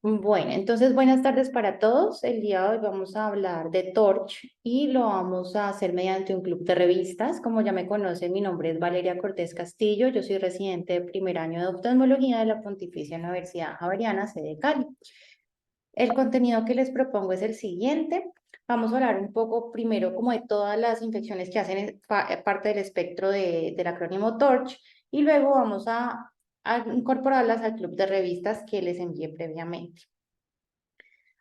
Bueno, entonces buenas tardes para todos. El día de hoy vamos a hablar de Torch y lo vamos a hacer mediante un club de revistas. Como ya me conocen, mi nombre es Valeria Cortés Castillo. Yo soy residente de primer año de oftalmología de la Pontificia Universidad Javeriana, sede Cali. El contenido que les propongo es el siguiente. Vamos a hablar un poco primero como de todas las infecciones que hacen parte del espectro del acrónimo TORCH y luego vamos a incorporarlas al club de revistas que les envié previamente.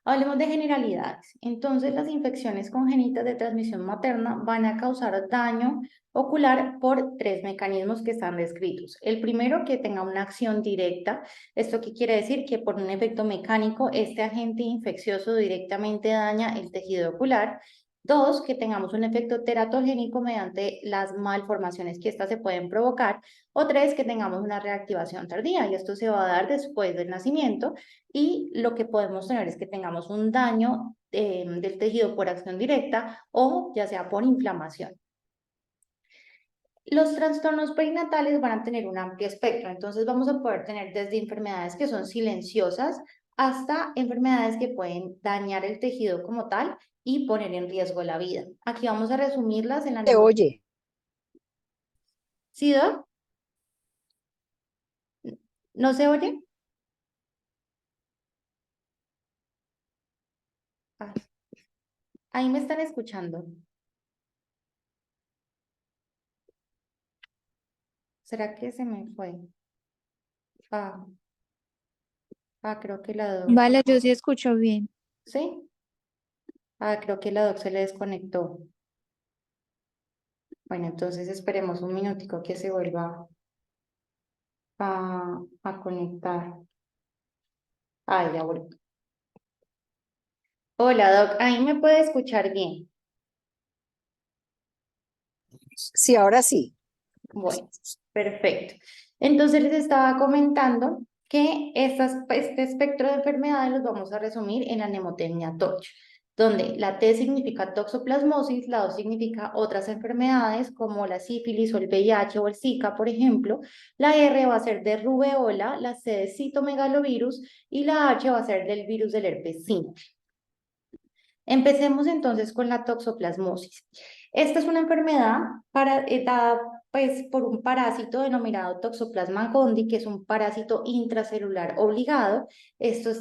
Hablemos de generalidades. Entonces, las infecciones congénitas de transmisión materna van a causar daño ocular por tres mecanismos que están descritos. El primero, que tenga una acción directa. ¿Esto qué quiere decir? Que por un efecto mecánico, este agente infeccioso directamente daña el tejido ocular. Dos, que tengamos un efecto teratogénico mediante las malformaciones que éstas se pueden provocar. O tres, que tengamos una reactivación tardía, y esto se va a dar después del nacimiento. Y lo que podemos tener es que tengamos un daño del tejido por acción directa o ya sea por inflamación. Los trastornos perinatales van a tener un amplio espectro, entonces vamos a poder tener desde enfermedades que son silenciosas hasta enfermedades que pueden dañar el tejido como tal y poner en riesgo la vida. Aquí vamos a resumirlas en la Te oye. ¿Sí, Doc? ¿No se oye? Ah, ahí me están escuchando. ¿Será que se me fue? Ah, creo que la Doc. Vale, yo sí escucho bien. ¿Sí? Creo que la Doc se le desconectó. Bueno, entonces esperemos un minutico que se vuelva a conectar. Ya volvió. Hola, Doc. Ahí me puede escuchar bien. Sí, ahora sí. Bueno, perfecto. Entonces les estaba comentando que este espectro de enfermedades los vamos a resumir en la mnemotemia TORCH, donde la T significa toxoplasmosis, la O significa otras enfermedades como la sífilis o el VIH o el Zika, por ejemplo, la R va a ser de rubeola, la C de citomegalovirus y la H va a ser del virus del herpes simple. Empecemos entonces con la toxoplasmosis. Esta es una enfermedad dada pues, por un parásito denominado Toxoplasma gondii, que es un parásito intracelular obligado. Esto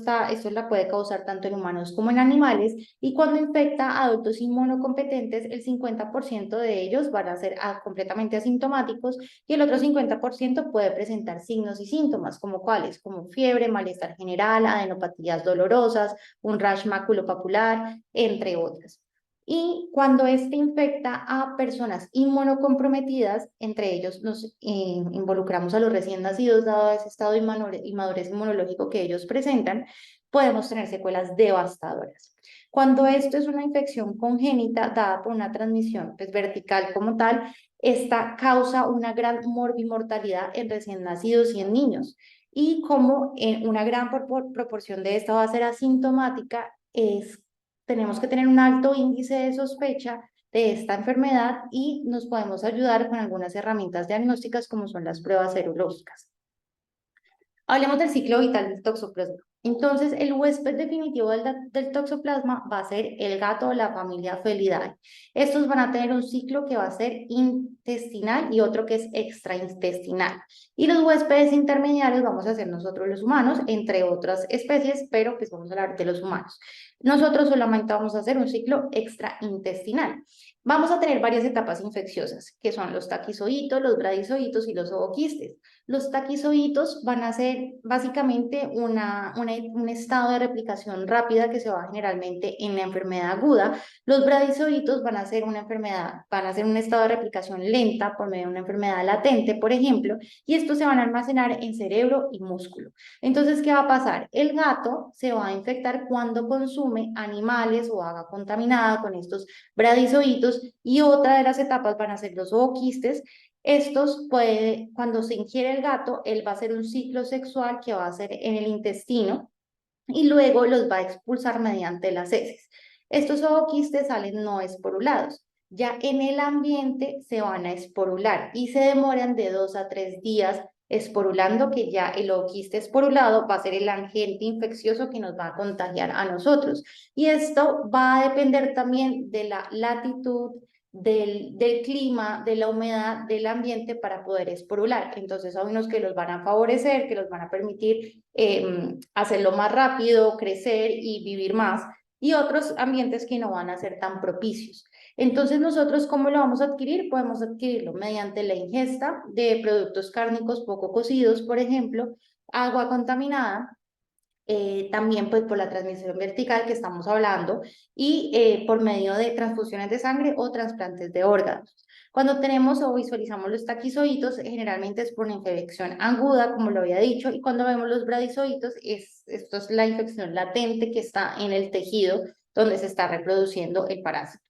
la puede causar tanto en humanos como en animales, y cuando infecta a adultos inmunocompetentes, el 50% de ellos van a ser completamente asintomáticos y el otro 50% puede presentar signos y síntomas, como cuáles, como fiebre, malestar general, adenopatías dolorosas, un rash maculopapular, entre otras. Y cuando este infecta a personas inmunocomprometidas, entre ellos nos involucramos a los recién nacidos, dado ese estado de inmadurez inmunológico que ellos presentan, podemos tener secuelas devastadoras. Cuando esto es una infección congénita dada por una transmisión pues, vertical como tal, esta causa una gran morbimortalidad en recién nacidos y en niños. Y como una gran proporción de esta va a ser asintomática, tenemos que tener un alto índice de sospecha de esta enfermedad y nos podemos ayudar con algunas herramientas diagnósticas como son las pruebas serológicas. Hablemos del ciclo vital del toxoplasma. Entonces, el huésped definitivo del toxoplasma va a ser el gato de la familia Felidae. Estos van a tener un ciclo que va a ser intestinal y otro que es extraintestinal. Y los huéspedes intermediarios vamos a ser nosotros los humanos, entre otras especies, pero pues vamos a hablar de los humanos. Nosotros solamente vamos a hacer un ciclo extraintestinal. Vamos a tener varias etapas infecciosas, que son los taquizoitos, los bradizoitos y los ooquistes. Los taquizoitos van a ser básicamente un estado de replicación rápida que se va generalmente en la enfermedad aguda. Los bradizoitos van a ser un estado de replicación lenta por medio de una enfermedad latente, por ejemplo, y estos se van a almacenar en cerebro y músculo. Entonces, ¿qué va a pasar? El gato se va a infectar cuando consume animales o agua contaminada con estos bradizoitos, y otra de las etapas van a ser los ooquistes. Cuando se ingiere el gato, él va a hacer un ciclo sexual que va a ser en el intestino y luego los va a expulsar mediante las heces. Estos ooquistes salen no esporulados. Ya en el ambiente se van a esporular y se demoran de 2 a 3 días esporulando, que ya el ooquiste esporulado va a ser el agente infeccioso que nos va a contagiar a nosotros. Y esto va a depender también de la latitud, del clima, de la humedad del ambiente para poder esporular. Entonces hay unos que los van a favorecer, que los van a permitir hacerlo más rápido, crecer y vivir más, y otros ambientes que no van a ser tan propicios. Entonces nosotros, ¿cómo lo vamos a adquirir? Podemos adquirirlo mediante la ingesta de productos cárnicos poco cocidos, por ejemplo, agua contaminada, también pues por la transmisión vertical que estamos hablando y por medio de transfusiones de sangre o trasplantes de órganos. Cuando tenemos o visualizamos los taquizoitos, generalmente es por una infección aguda, como lo había dicho, y cuando vemos los bradizoitos, esto es la infección latente que está en el tejido donde se está reproduciendo el parásito.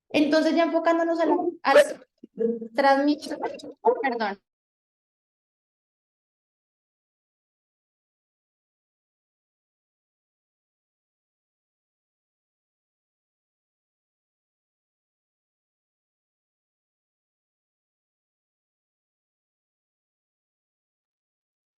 Entonces, ya enfocándonos a la transmisión, perdón.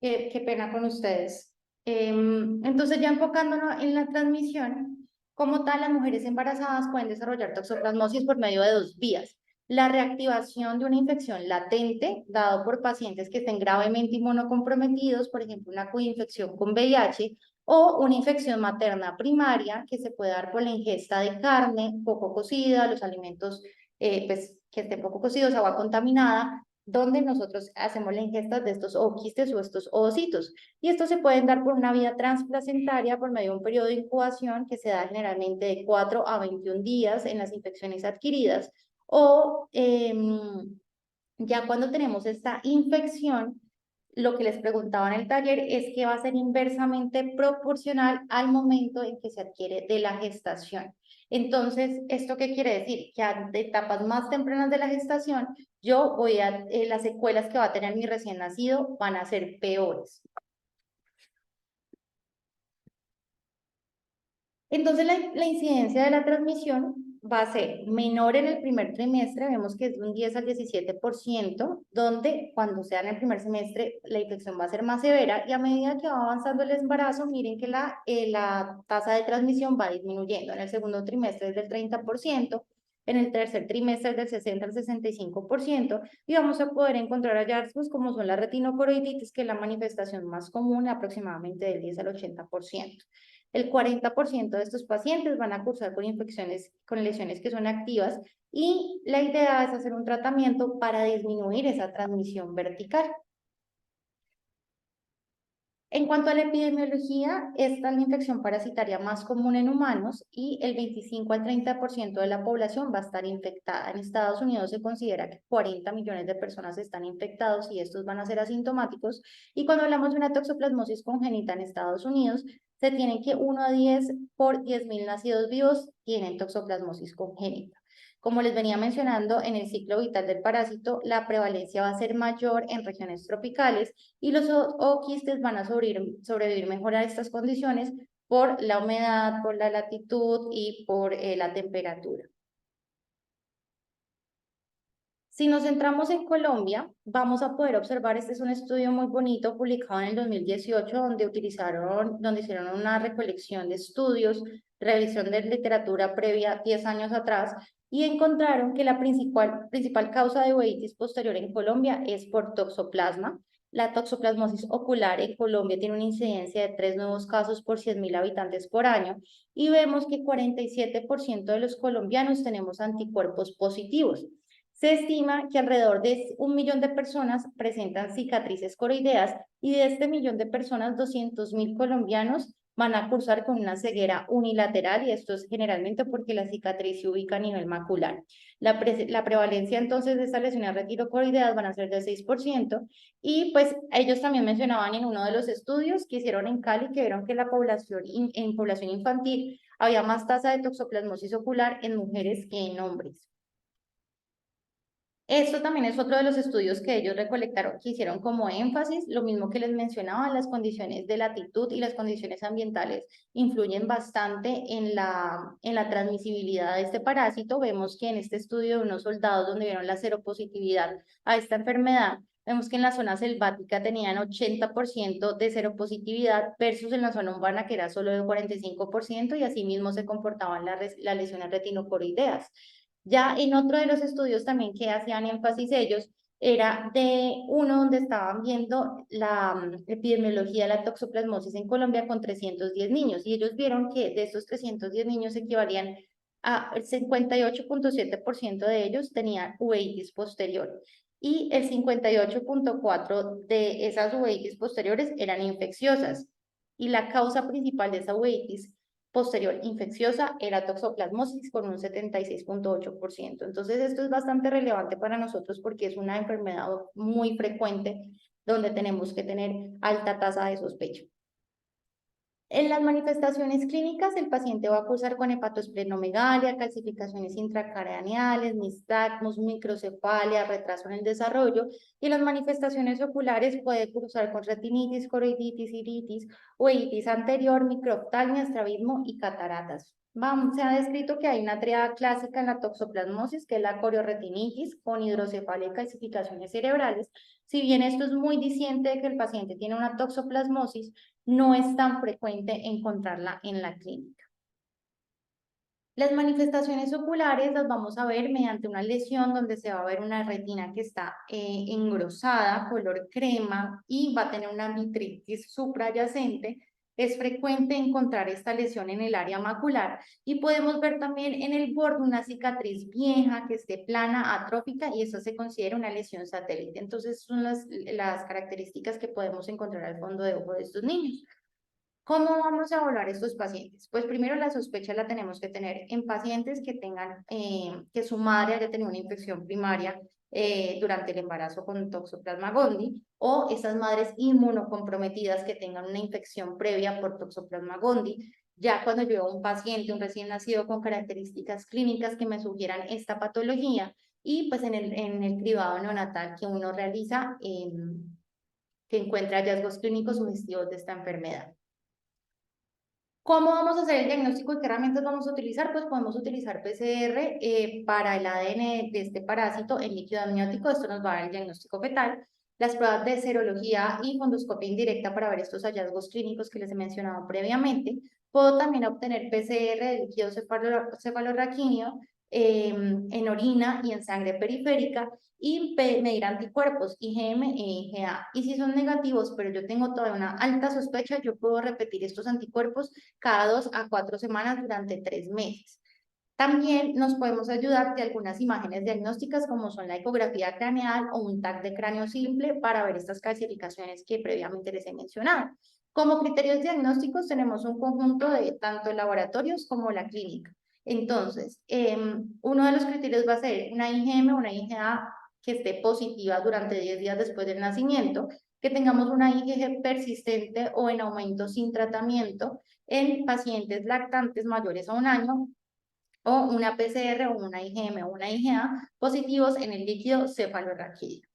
Qué pena con ustedes. Entonces, ya enfocándonos en la transmisión, como tal, las mujeres embarazadas pueden desarrollar toxoplasmosis por medio de dos vías. La reactivación de una infección latente, dado por pacientes que estén gravemente inmunocomprometidos, por ejemplo, una coinfección con VIH, o una infección materna primaria que se puede dar por la ingesta de carne poco cocida, los alimentos pues, que estén poco cocidos, agua contaminada, donde nosotros hacemos la ingesta de estos ooquistes o estos ovocitos. Y estos se pueden dar por una vía transplacentaria por medio de un periodo de incubación que se da generalmente de 4 a 21 días en las infecciones adquiridas. O ya cuando tenemos esta infección, lo que les preguntaba en el taller es que va a ser inversamente proporcional al momento en que se adquiere de la gestación. Entonces, ¿esto qué quiere decir? Que a etapas más tempranas de la gestación, las secuelas que va a tener mi recién nacido van a ser peores. Entonces, la incidencia de la transmisión va a ser menor en el primer trimestre, vemos que es de un 10 al 17%, donde cuando sea en el primer semestre la infección va a ser más severa, y a medida que va avanzando el embarazo, miren que la tasa de transmisión va disminuyendo. En el segundo trimestre es del 30%, en el tercer trimestre es del 60 al 65%, y vamos a poder encontrar hallazgos como son la retinocoroiditis, que es la manifestación más común, aproximadamente del 10 al 80%. El 40% de estos pacientes van a cursar con infecciones, con lesiones que son activas, y la idea es hacer un tratamiento para disminuir esa transmisión vertical. En cuanto a la epidemiología, esta es la infección parasitaria más común en humanos y el 25 al 30% de la población va a estar infectada. En Estados Unidos se considera que 40 millones de personas están infectados y estos van a ser asintomáticos. Y cuando hablamos de una toxoplasmosis congénita en Estados Unidos, se tiene que 1 a 10 por 10.000 nacidos vivos tienen toxoplasmosis congénita. Como les venía mencionando, en el ciclo vital del parásito, la prevalencia va a ser mayor en regiones tropicales y los ooquistes van a sobrevivir mejor a estas condiciones por la humedad, por la latitud y por la temperatura. Si nos centramos en Colombia, vamos a poder observar, este es un estudio muy bonito publicado en el 2018, donde hicieron una recolección de estudios, revisión de literatura previa 10 años atrás, y encontraron que la principal causa de uveitis posterior en Colombia es por toxoplasma. La toxoplasmosis ocular en Colombia tiene una incidencia de 3 nuevos casos por 100.000 habitantes por año, y vemos que 47% de los colombianos tenemos anticuerpos positivos. Se estima que alrededor de 1 millón de personas presentan cicatrices coroideas, y de este millón de personas, 200.000 colombianos van a cursar con una ceguera unilateral, y esto es generalmente porque la cicatriz se ubica a nivel macular. La prevalencia entonces de estas lesiones retinocoroideas van a ser del 6%, y pues ellos también mencionaban en uno de los estudios que hicieron en Cali que vieron que en población infantil había más tasa de toxoplasmosis ocular en mujeres que en hombres. Esto también es otro de los estudios que ellos recolectaron, que hicieron como énfasis, lo mismo que les mencionaba, las condiciones de latitud y las condiciones ambientales influyen bastante en la transmisibilidad de este parásito. Vemos que en este estudio de unos soldados donde vieron la seropositividad a esta enfermedad, Vemos que en la zona selvática tenían 80% de seropositividad versus en la zona urbana que era solo de 45% y asimismo se comportaban las lesiones retinocoroideas. Ya en otro de los estudios también que hacían énfasis ellos, era de uno donde estaban viendo la epidemiología de la toxoplasmosis en Colombia con 310 niños y ellos vieron que de estos 310 niños equivalían a el 58.7% de ellos tenían uveitis posterior y el 58.4% de esas uveitis posteriores eran infecciosas y la causa principal de esa uveitis posterior infecciosa era toxoplasmosis con un 76.8%. Entonces esto es bastante relevante para nosotros porque es una enfermedad muy frecuente donde tenemos que tener alta tasa de sospecha. En las manifestaciones clínicas, el paciente va a cursar con hepatosplenomegalia, calcificaciones intracraneales, nistagmus, microcefalia, retraso en el desarrollo, y en las manifestaciones oculares puede cursar con retinitis, coroiditis, iritis, uveitis anterior, microoftalmia, estrabismo y cataratas. Se ha descrito que hay una triada clásica en la toxoplasmosis, que es la corioretinitis con hidrocefalia y calcificaciones cerebrales. Si bien esto es muy diciente de que el paciente tiene una toxoplasmosis, no es tan frecuente encontrarla en la clínica. Las manifestaciones oculares las vamos a ver mediante una lesión donde se va a ver una retina que está engrosada, color crema y va a tener una vitritis suprayacente. Es frecuente encontrar esta lesión en el área macular y podemos ver también en el borde una cicatriz vieja que esté plana, atrófica y eso se considera una lesión satélite. Entonces son las características que podemos encontrar al fondo de ojo de estos niños. ¿Cómo vamos a evaluar estos pacientes? Pues primero la sospecha la tenemos que tener en pacientes que tengan, que su madre haya tenido una infección primaria durante el embarazo con Toxoplasma gondii o esas madres inmunocomprometidas que tengan una infección previa por Toxoplasma gondii. Ya cuando yo veo un paciente, un recién nacido con características clínicas que me sugieran esta patología y pues en el cribado neonatal que uno realiza, que encuentra hallazgos clínicos sugestivos de esta enfermedad. ¿Cómo vamos a hacer el diagnóstico y qué herramientas vamos a utilizar? Pues podemos utilizar PCR para el ADN de este parásito en líquido amniótico. Esto nos va a dar el diagnóstico fetal. Las pruebas de serología y fundoscopia indirecta para ver estos hallazgos clínicos que les he mencionado previamente. Puedo también obtener PCR de líquido cefalorraquíneo en orina y en sangre periférica y medir anticuerpos IgM e IgA. Y si son negativos, pero yo tengo todavía una alta sospecha, yo puedo repetir estos anticuerpos cada 2 a 4 semanas durante 3 meses. También nos podemos ayudar de algunas imágenes diagnósticas como son la ecografía craneal o un TAC de cráneo simple para ver estas calcificaciones que previamente les he mencionado. Como criterios diagnósticos tenemos un conjunto de tanto laboratorios como la clínica. Entonces, uno de los criterios va a ser una IgM o una IgA que esté positiva durante 10 días después del nacimiento, que tengamos una IgG persistente o en aumento sin tratamiento en pacientes lactantes mayores a 1 año o una PCR o una IgM o una IgA positivos en el líquido cefalorraquídeo.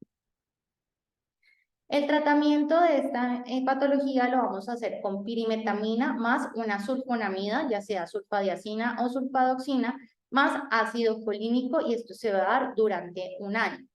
El tratamiento de esta patología lo vamos a hacer con pirimetamina más una sulfonamida, ya sea sulfadiazina o sulfadoxina, más ácido colínico y esto se va a dar durante 1 año.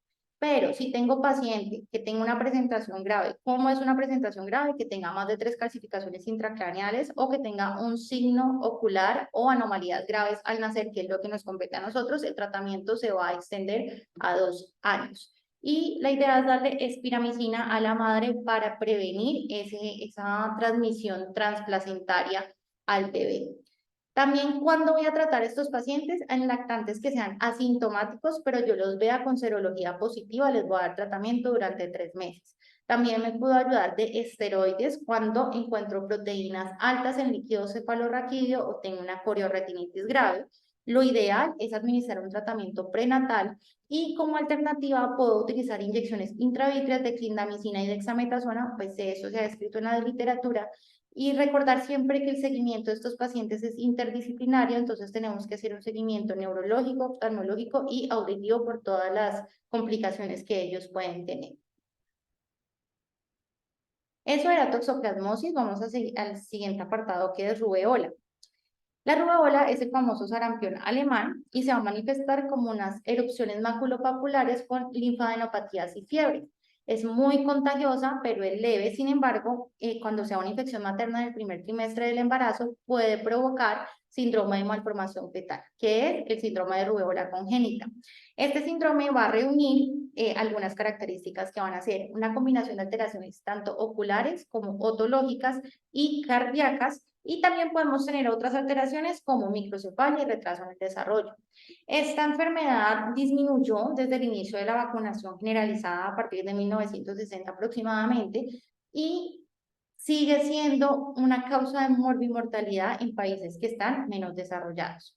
Pero si tengo paciente que tenga una presentación grave, ¿cómo es una presentación grave? Que tenga más de 3 calcificaciones intracraneales o que tenga un signo ocular o anomalías graves al nacer, que es lo que nos compete a nosotros, el tratamiento se va a extender a 2 años. Y la idea es darle espiramicina a la madre para prevenir esa transmisión transplacentaria al bebé. También cuando voy a tratar a estos pacientes en lactantes que sean asintomáticos, pero yo los vea con serología positiva, les voy a dar tratamiento durante 3 meses. También me puedo ayudar de esteroides cuando encuentro proteínas altas en líquido cefalorraquídeo o tengo una corioretinitis grave. Lo ideal es administrar un tratamiento prenatal y como alternativa puedo utilizar inyecciones intravítreas de clindamicina y dexametasona, pues eso se ha descrito en la literatura, y recordar siempre que el seguimiento de estos pacientes es interdisciplinario, entonces tenemos que hacer un seguimiento neurológico, oftalmológico y auditivo por todas las complicaciones que ellos pueden tener. Eso era toxoplasmosis, vamos a seguir al siguiente apartado que es rubeola. La rubeola es el famoso sarampión alemán y se va a manifestar como unas erupciones maculopapulares con linfadenopatías y fiebre. Es muy contagiosa, pero es leve. Sin embargo, cuando sea una infección materna del primer trimestre del embarazo, puede provocar síndrome de malformación fetal, que es el síndrome de rubéola congénita. Este síndrome va a reunir algunas características que van a ser una combinación de alteraciones tanto oculares como otológicas y cardíacas, y también podemos tener otras alteraciones como microcefalia y retraso en el desarrollo. Esta enfermedad disminuyó desde el inicio de la vacunación generalizada a partir de 1960 aproximadamente y sigue siendo una causa de morbimortalidad en países que están menos desarrollados.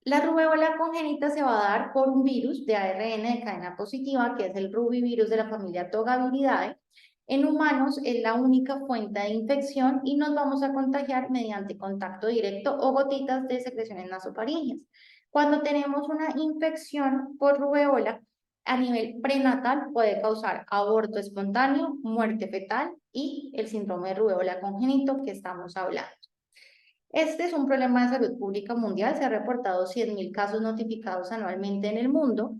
La rubéola congénita se va a dar por un virus de ARN de cadena positiva, que es el rubivirus de la familia Togaviridae. En humanos es la única fuente de infección y nos vamos a contagiar mediante contacto directo o gotitas de secreciones nasofaringeas. Cuando tenemos una infección por rubéola, a nivel prenatal puede causar aborto espontáneo, muerte fetal y el síndrome de rubéola congénito que estamos hablando. Este es un problema de salud pública mundial, se ha reportado 100.000 casos notificados anualmente en el mundo,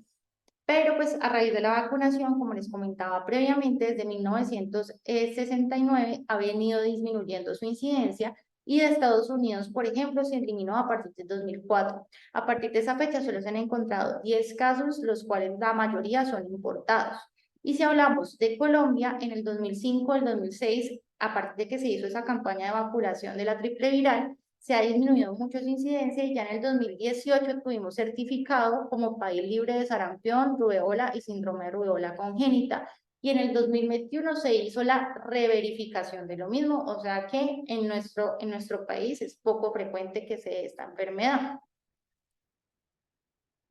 pero pues a raíz de la vacunación, como les comentaba previamente, desde 1969 ha venido disminuyendo su incidencia y de Estados Unidos, por ejemplo, se eliminó a partir de 2004. A partir de esa fecha solo se han encontrado 10 casos, los cuales la mayoría son importados. Y si hablamos de Colombia, en el 2005, el 2006, a partir de que se hizo esa campaña de vacunación de la triple viral, se ha disminuido mucho su incidencia y ya en el 2018 tuvimos certificado como país libre de sarampión, rubéola y síndrome de rubéola congénita. Y en el 2021 se hizo la reverificación de lo mismo, o sea que en nuestro país es poco frecuente que se dé esta enfermedad.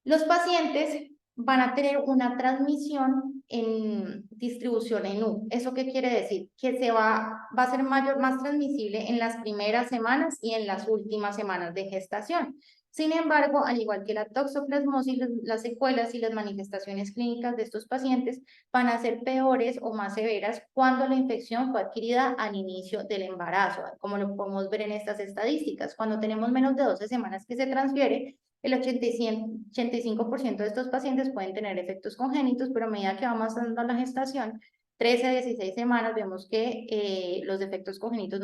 Los pacientes van a tener una transmisión en distribución en U. ¿Eso qué quiere decir? Que va a ser más transmisible en las primeras semanas y en las últimas semanas de gestación. Sin embargo, al igual que la toxoplasmosis, las secuelas y las manifestaciones clínicas de estos pacientes van a ser peores o más severas cuando la infección fue adquirida al inicio del embarazo, como lo podemos ver en estas estadísticas. Cuando tenemos menos de 12 semanas que se transfiere, el 85% de estos pacientes pueden tener efectos congénitos, pero a medida que vamos dando la gestación, 13 a 16 semanas, vemos que los defectos congénitos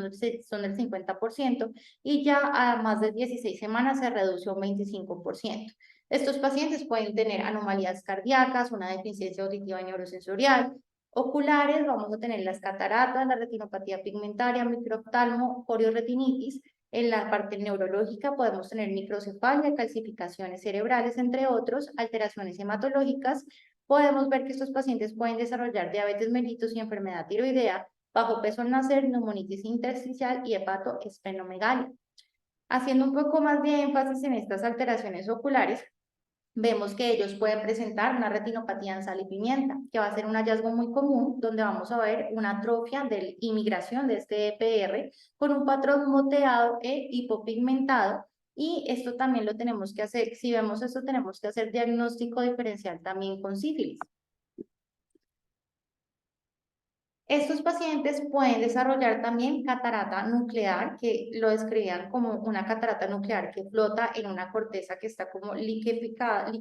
son del 50% y ya a más de 16 semanas se reduce un 25%. Estos pacientes pueden tener anomalías cardíacas, una deficiencia auditiva y neurosensorial, oculares, vamos a tener las cataratas, la retinopatía pigmentaria, microoftalmo, corioretinitis. En la parte neurológica podemos tener microcefalia, calcificaciones cerebrales, entre otros, alteraciones hematológicas. Podemos ver que estos pacientes pueden desarrollar diabetes mellitus y enfermedad tiroidea, bajo peso al nacer, neumonitis intersticial y hepatoesplenomegalia. Haciendo un poco más de énfasis en estas alteraciones oculares, vemos que ellos pueden presentar una retinopatía en sal y pimienta, que va a ser un hallazgo muy común, donde vamos a ver una atrofia de imigración de este EPR con un patrón moteado e hipopigmentado. Y esto también lo tenemos que hacer, si vemos esto, tenemos que hacer diagnóstico diferencial también con sífilis. Estos pacientes pueden desarrollar también catarata nuclear, que lo describían como una catarata nuclear que flota en una corteza que está como liqueficada.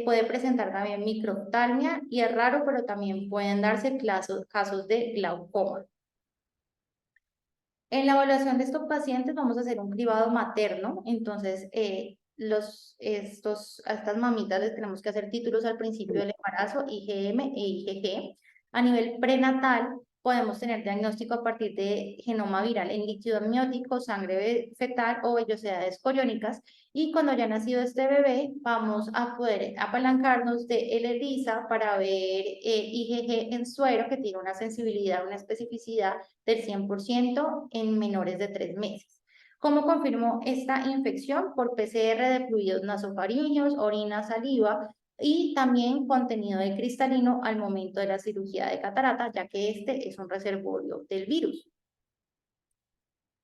Puede presentar también microftalmia y es raro, pero también pueden darse casos de glaucoma. En la evaluación de estos pacientes vamos a hacer un cribado materno, entonces a estas mamitas les tenemos que hacer títulos al principio del embarazo, IgM e IgG. A nivel prenatal podemos tener diagnóstico a partir de genoma viral en líquido amniótico, sangre fetal o vellosidades coriónicas, y cuando ya ha nacido este bebé vamos a poder apalancarnos de ELISA para ver IgG en suero, que tiene una sensibilidad, una especificidad del 100% en menores de 3 meses. ¿Cómo confirmó esta infección? Por PCR de fluidos nasofaringeos, orina, saliva y también contenido de cristalino al momento de la cirugía de catarata, ya que este es un reservorio del virus.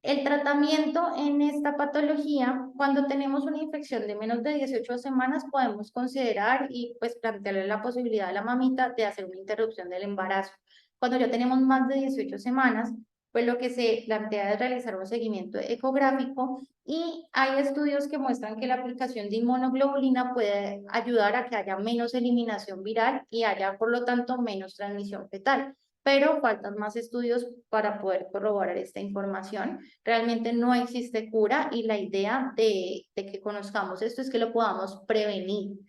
El tratamiento en esta patología, cuando tenemos una infección de menos de 18 semanas, podemos considerar y pues plantearle la posibilidad a la mamita de hacer una interrupción del embarazo. Cuando ya tenemos más de 18 semanas, pues lo que se plantea es realizar un seguimiento ecográfico y hay estudios que muestran que la aplicación de inmunoglobulina puede ayudar a que haya menos eliminación viral y haya, por lo tanto, menos transmisión fetal. Pero faltan más estudios para poder corroborar esta información. Realmente no existe cura y la idea de que conozcamos esto es que lo podamos prevenir.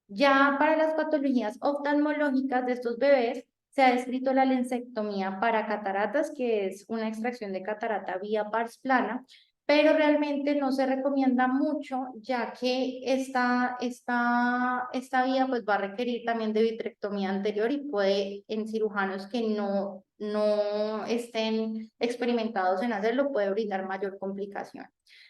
Ya para las patologías oftalmológicas de estos bebés, se ha descrito la lensectomía para cataratas, que es una extracción de catarata vía pars plana, pero realmente no se recomienda mucho, ya que esta vía pues, va a requerir también de vitrectomía anterior y puede, en cirujanos que no estén experimentados en hacerlo, puede brindar mayor complicación.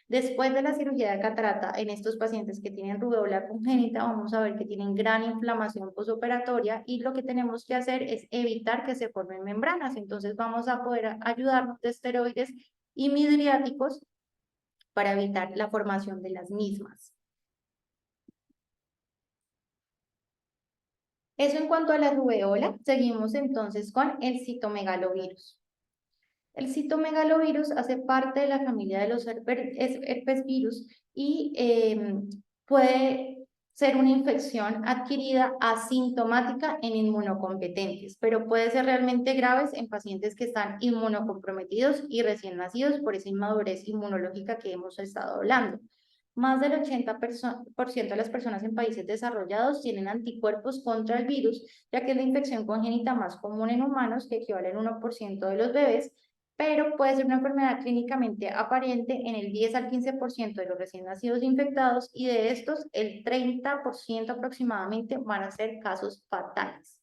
Después de la cirugía de catarata, en estos pacientes que tienen rubéola congénita, vamos a ver que tienen gran inflamación posoperatoria y lo que tenemos que hacer es evitar que se formen membranas. Entonces vamos a poder ayudarnos de esteroides y midriáticos para evitar la formación de las mismas. Eso en cuanto a la rubeola. Seguimos entonces con el citomegalovirus. El citomegalovirus hace parte de la familia de los herpes virus y puede ser una infección adquirida asintomática en inmunocompetentes, pero puede ser realmente graves en pacientes que están inmunocomprometidos y recién nacidos por esa inmadurez inmunológica que hemos estado hablando. Más del 80% de las personas en países desarrollados tienen anticuerpos contra el virus, ya que es la infección congénita más común en humanos, que equivale al 1% de los bebés, pero puede ser una enfermedad clínicamente aparente en el 10 al 15% de los recién nacidos infectados y de estos el 30% aproximadamente van a ser casos fatales.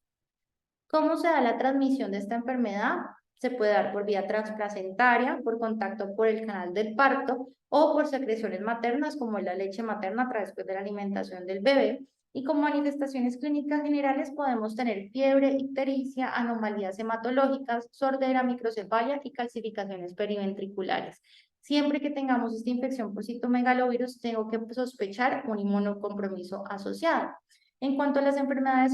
¿Cómo se da la transmisión de esta enfermedad? Se puede dar por vía transplacentaria, por contacto por el canal del parto o por secreciones maternas como la leche materna a través de la alimentación del bebé. Y como manifestaciones clínicas generales podemos tener fiebre, ictericia, anomalías hematológicas, sordera, microcefalia y calcificaciones periventriculares. Siempre que tengamos esta infección por citomegalovirus, tengo que sospechar un inmunocompromiso asociado. En cuanto a las enfermedades,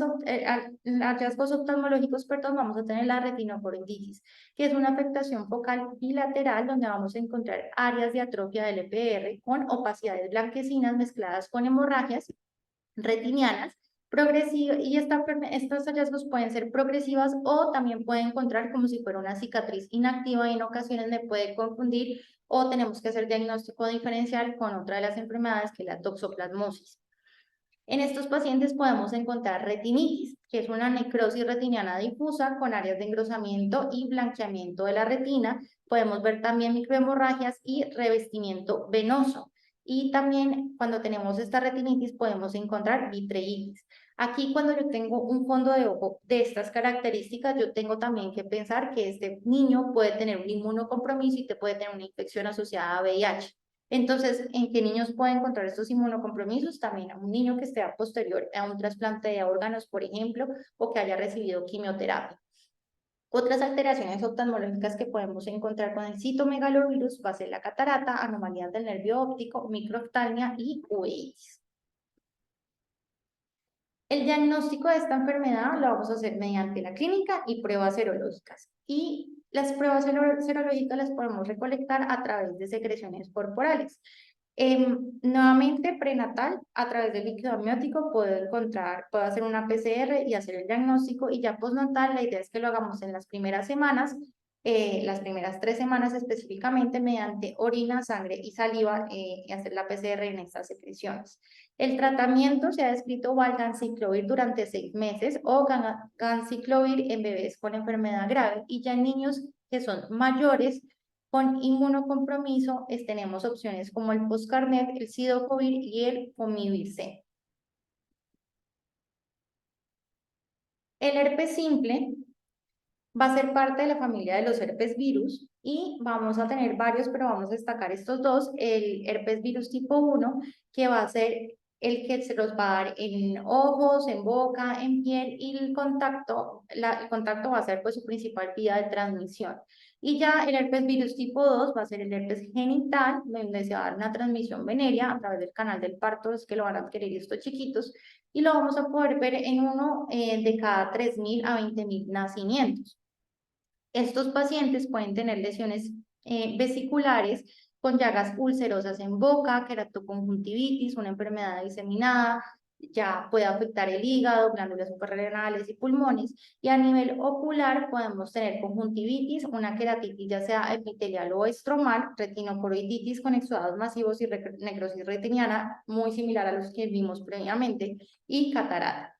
hallazgos oftalmológicos, perdón, vamos a tener la retinoforoiditis, que es una afectación focal bilateral donde vamos a encontrar áreas de atrofia del EPR con opacidades blanquecinas mezcladas con hemorragias retinianas progresivas y estos hallazgos pueden ser progresivas o también pueden encontrar como si fuera una cicatriz inactiva y en ocasiones me puede confundir o tenemos que hacer diagnóstico diferencial con otra de las enfermedades que es la toxoplasmosis. En estos pacientes podemos encontrar retinitis, que es una necrosis retiniana difusa con áreas de engrosamiento y blanqueamiento de la retina. Podemos ver también microhemorragias y revestimiento venoso. Y también cuando tenemos esta retinitis podemos encontrar vitreitis. Aquí cuando yo tengo un fondo de ojo de estas características, yo tengo también que pensar que este niño puede tener un inmunocompromiso y te puede tener una infección asociada a VIH. Entonces, ¿en qué niños puede encontrar estos inmunocompromisos? También a un niño que esté a posterior a un trasplante de órganos, por ejemplo, o que haya recibido quimioterapia. Otras alteraciones oftalmológicas que podemos encontrar con el citomegalovirus va a ser la catarata, anomalías del nervio óptico, microoftalmia y uveitis. El diagnóstico de esta enfermedad lo vamos a hacer mediante la clínica y pruebas serológicas. Y las pruebas serológicas las podemos recolectar a través de secreciones corporales. Nuevamente, prenatal, a través del líquido amniótico puedo hacer una PCR y hacer el diagnóstico, y ya postnatal, la idea es que lo hagamos en las primeras semanas, las primeras 3 semanas específicamente, mediante orina, sangre y saliva, y hacer la PCR en estas secreciones. El tratamiento se ha descrito valganciclovir durante 6 meses o ganciclovir en bebés con enfermedad grave, y ya en niños que son mayores con inmunocompromiso tenemos opciones como el Poscarnet, el Cidocovir y el Pomivir-C. El herpes simple va a ser parte de la familia de los herpes virus y vamos a tener varios, pero vamos a destacar estos dos. El herpes virus tipo 1, que va a ser el que se los va a dar en ojos, en boca, en piel, y el contacto va a ser pues su principal vía de transmisión. Y ya el herpes virus tipo 2 va a ser el herpes genital, donde se va a dar una transmisión venérea a través del canal del parto, es que lo van a adquirir estos chiquitos, y lo vamos a poder ver en uno de cada 3.000 a 20.000 nacimientos. Estos pacientes pueden tener lesiones vesiculares con llagas ulcerosas en boca, queratoconjuntivitis, una enfermedad diseminada, ya puede afectar el hígado, glándulas suprarrenales y pulmones, y a nivel ocular podemos tener conjuntivitis, una queratitis ya sea epitelial o estromal, retinocoroiditis con exudados masivos y necrosis retiniana, muy similar a los que vimos previamente, y catarata.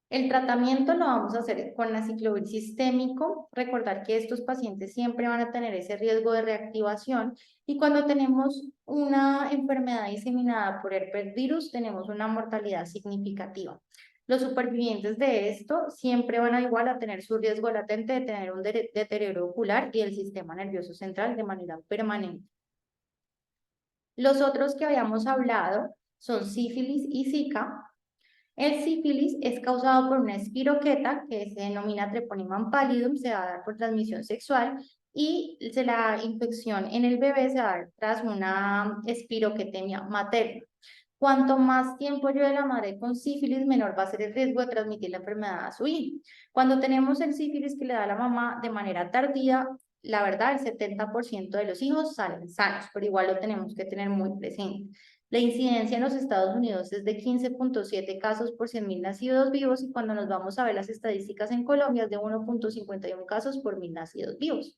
El tratamiento lo vamos a hacer con aciclovir sistémico. Recordar que estos pacientes siempre van a tener ese riesgo de reactivación y cuando tenemos una enfermedad diseminada por herpes virus tenemos una mortalidad significativa. Los supervivientes de esto siempre van a igual a tener su riesgo latente de tener un deterioro ocular y el sistema nervioso central de manera permanente. Los otros que habíamos hablado son sífilis y zika. El sífilis es causado por una espiroqueta que se denomina Treponema pallidum, se va a dar por transmisión sexual y la infección en el bebé se va a dar tras una espiroquetemia materna. Cuanto más tiempo lleve la madre con sífilis, menor va a ser el riesgo de transmitir la enfermedad a su hijo. Cuando tenemos el sífilis que le da la mamá de manera tardía, la verdad, el 70% de los hijos salen sanos, pero igual lo tenemos que tener muy presente. La incidencia en los Estados Unidos es de 15.7 casos por 100.000 nacidos vivos y cuando nos vamos a ver las estadísticas en Colombia es de 1.51 casos por 1.000 nacidos vivos.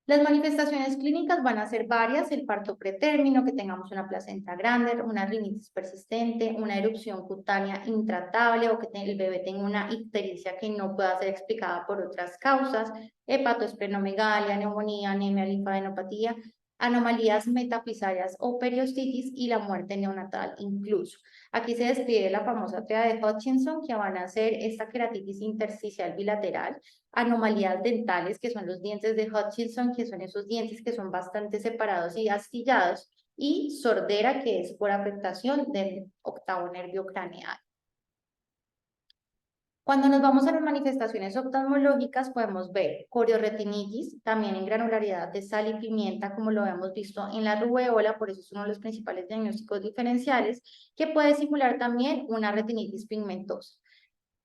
Las manifestaciones clínicas van a ser varias, el parto pretérmino, que tengamos una placenta grande, una rinitis persistente, una erupción cutánea intratable o que el bebé tenga una ictericia que no pueda ser explicada por otras causas, hepatoesplenomegalia, neumonía, anemia, linfadenopatía, anomalías metafisarias o periostitis y la muerte neonatal incluso. Aquí se describe la famosa tríada de Hutchinson, que van a ser esta queratitis intersticial bilateral, anomalías dentales, que son los dientes de Hutchinson, que son esos dientes que son bastante separados y astillados, y sordera, que es por afectación del octavo nervio craneal. Cuando nos vamos a las manifestaciones oftalmológicas, podemos ver corioretinitis, también en granularidad de sal y pimienta, como lo hemos visto en la rubeola, por eso es uno de los principales diagnósticos diferenciales, que puede simular también una retinitis pigmentosa.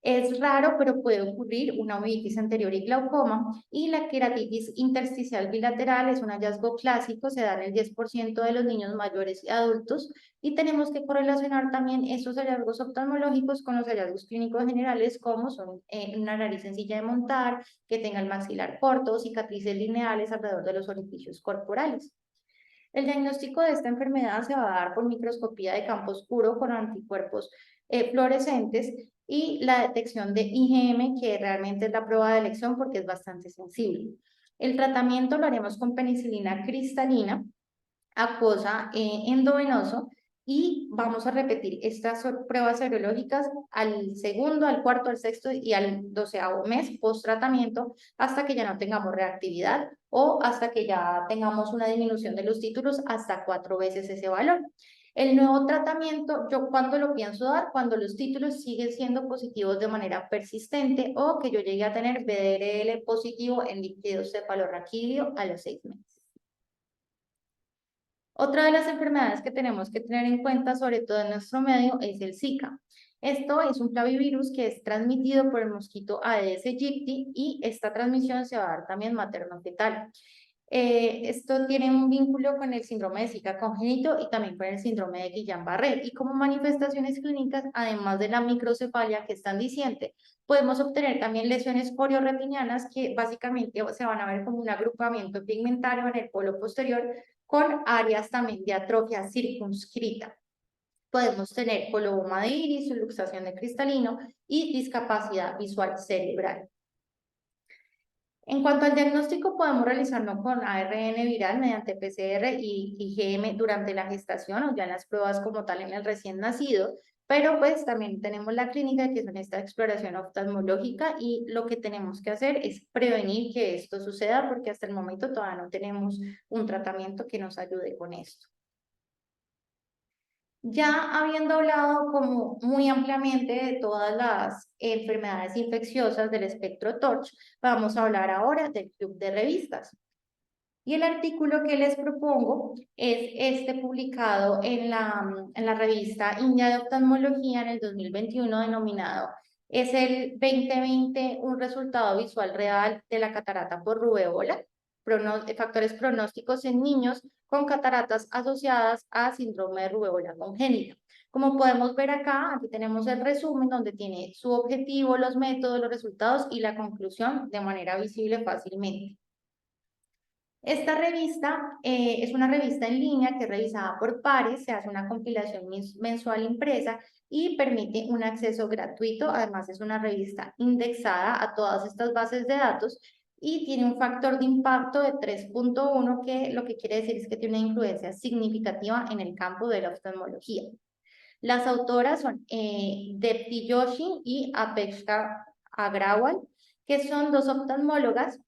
Es raro, pero puede ocurrir una uveitis anterior y glaucoma, y la queratitis intersticial bilateral es un hallazgo clásico, se da en el 10% de los niños mayores y adultos, y tenemos que correlacionar también esos hallazgos oftalmológicos con los hallazgos clínicos generales, como son una nariz sencilla de montar, que tenga el maxilar corto, cicatrices lineales alrededor de los orificios corporales. El diagnóstico de esta enfermedad se va a dar por microscopía de campo oscuro con anticuerpos fluorescentes y la detección de IgM, que realmente es la prueba de elección porque es bastante sensible. El tratamiento lo haremos con penicilina cristalina, acuosa endovenoso, y vamos a repetir estas pruebas serológicas al segundo, al cuarto, al sexto y al 12º mes post tratamiento hasta que ya no tengamos reactividad o hasta que ya tengamos una disminución de los títulos hasta 4 veces ese valor. El nuevo tratamiento, yo cuando lo pienso dar, cuando los títulos siguen siendo positivos de manera persistente o que yo llegue a tener BDRL positivo en líquido cefalorraquídeo a los 6 meses. Otra de las enfermedades que tenemos que tener en cuenta, sobre todo en nuestro medio, es el Zika. Esto es un flavivirus que es transmitido por el mosquito Aedes aegypti y esta transmisión se va a dar también materno-fetal. Esto tiene un vínculo con el síndrome de Zika congénito y también con el síndrome de Guillain-Barré. Y como manifestaciones clínicas, además de la microcefalia que es tan diciente, podemos obtener también lesiones corioretinianas que básicamente se van a ver como un agrupamiento pigmentario en el polo posterior con áreas también de atrofia circunscrita. Podemos tener coloboma de iris, luxación de cristalino y discapacidad visual cerebral. En cuanto al diagnóstico, podemos realizarlo con ARN viral mediante PCR y IgM durante la gestación o ya en las pruebas como tal en el recién nacido, pero pues también tenemos la clínica que es esta exploración oftalmológica y lo que tenemos que hacer es prevenir que esto suceda porque hasta el momento todavía no tenemos un tratamiento que nos ayude con esto. Ya habiendo hablado como muy ampliamente de todas las enfermedades infecciosas del espectro TORCH, vamos a hablar ahora del club de revistas. Y el artículo que les propongo es este publicado en la revista India de Oftalmología en el 2021 denominado Es el 2020 un resultado visual real de la catarata por rubeola, factores pronósticos en niños con cataratas asociadas a síndrome de rubeola congénita. Como podemos ver acá, aquí tenemos el resumen donde tiene su objetivo, los métodos, los resultados y la conclusión de manera visible fácilmente. Esta revista es una revista en línea que es revisada por pares, se hace una compilación mensual impresa y permite un acceso gratuito. Además, es una revista indexada a todas estas bases de datos y tiene un factor de impacto de 3.1, que lo que quiere decir es que tiene una influencia significativa en el campo de la oftalmología. Las autoras son Depti Joshi y Apeshka Agrawal, que son dos oftalmólogas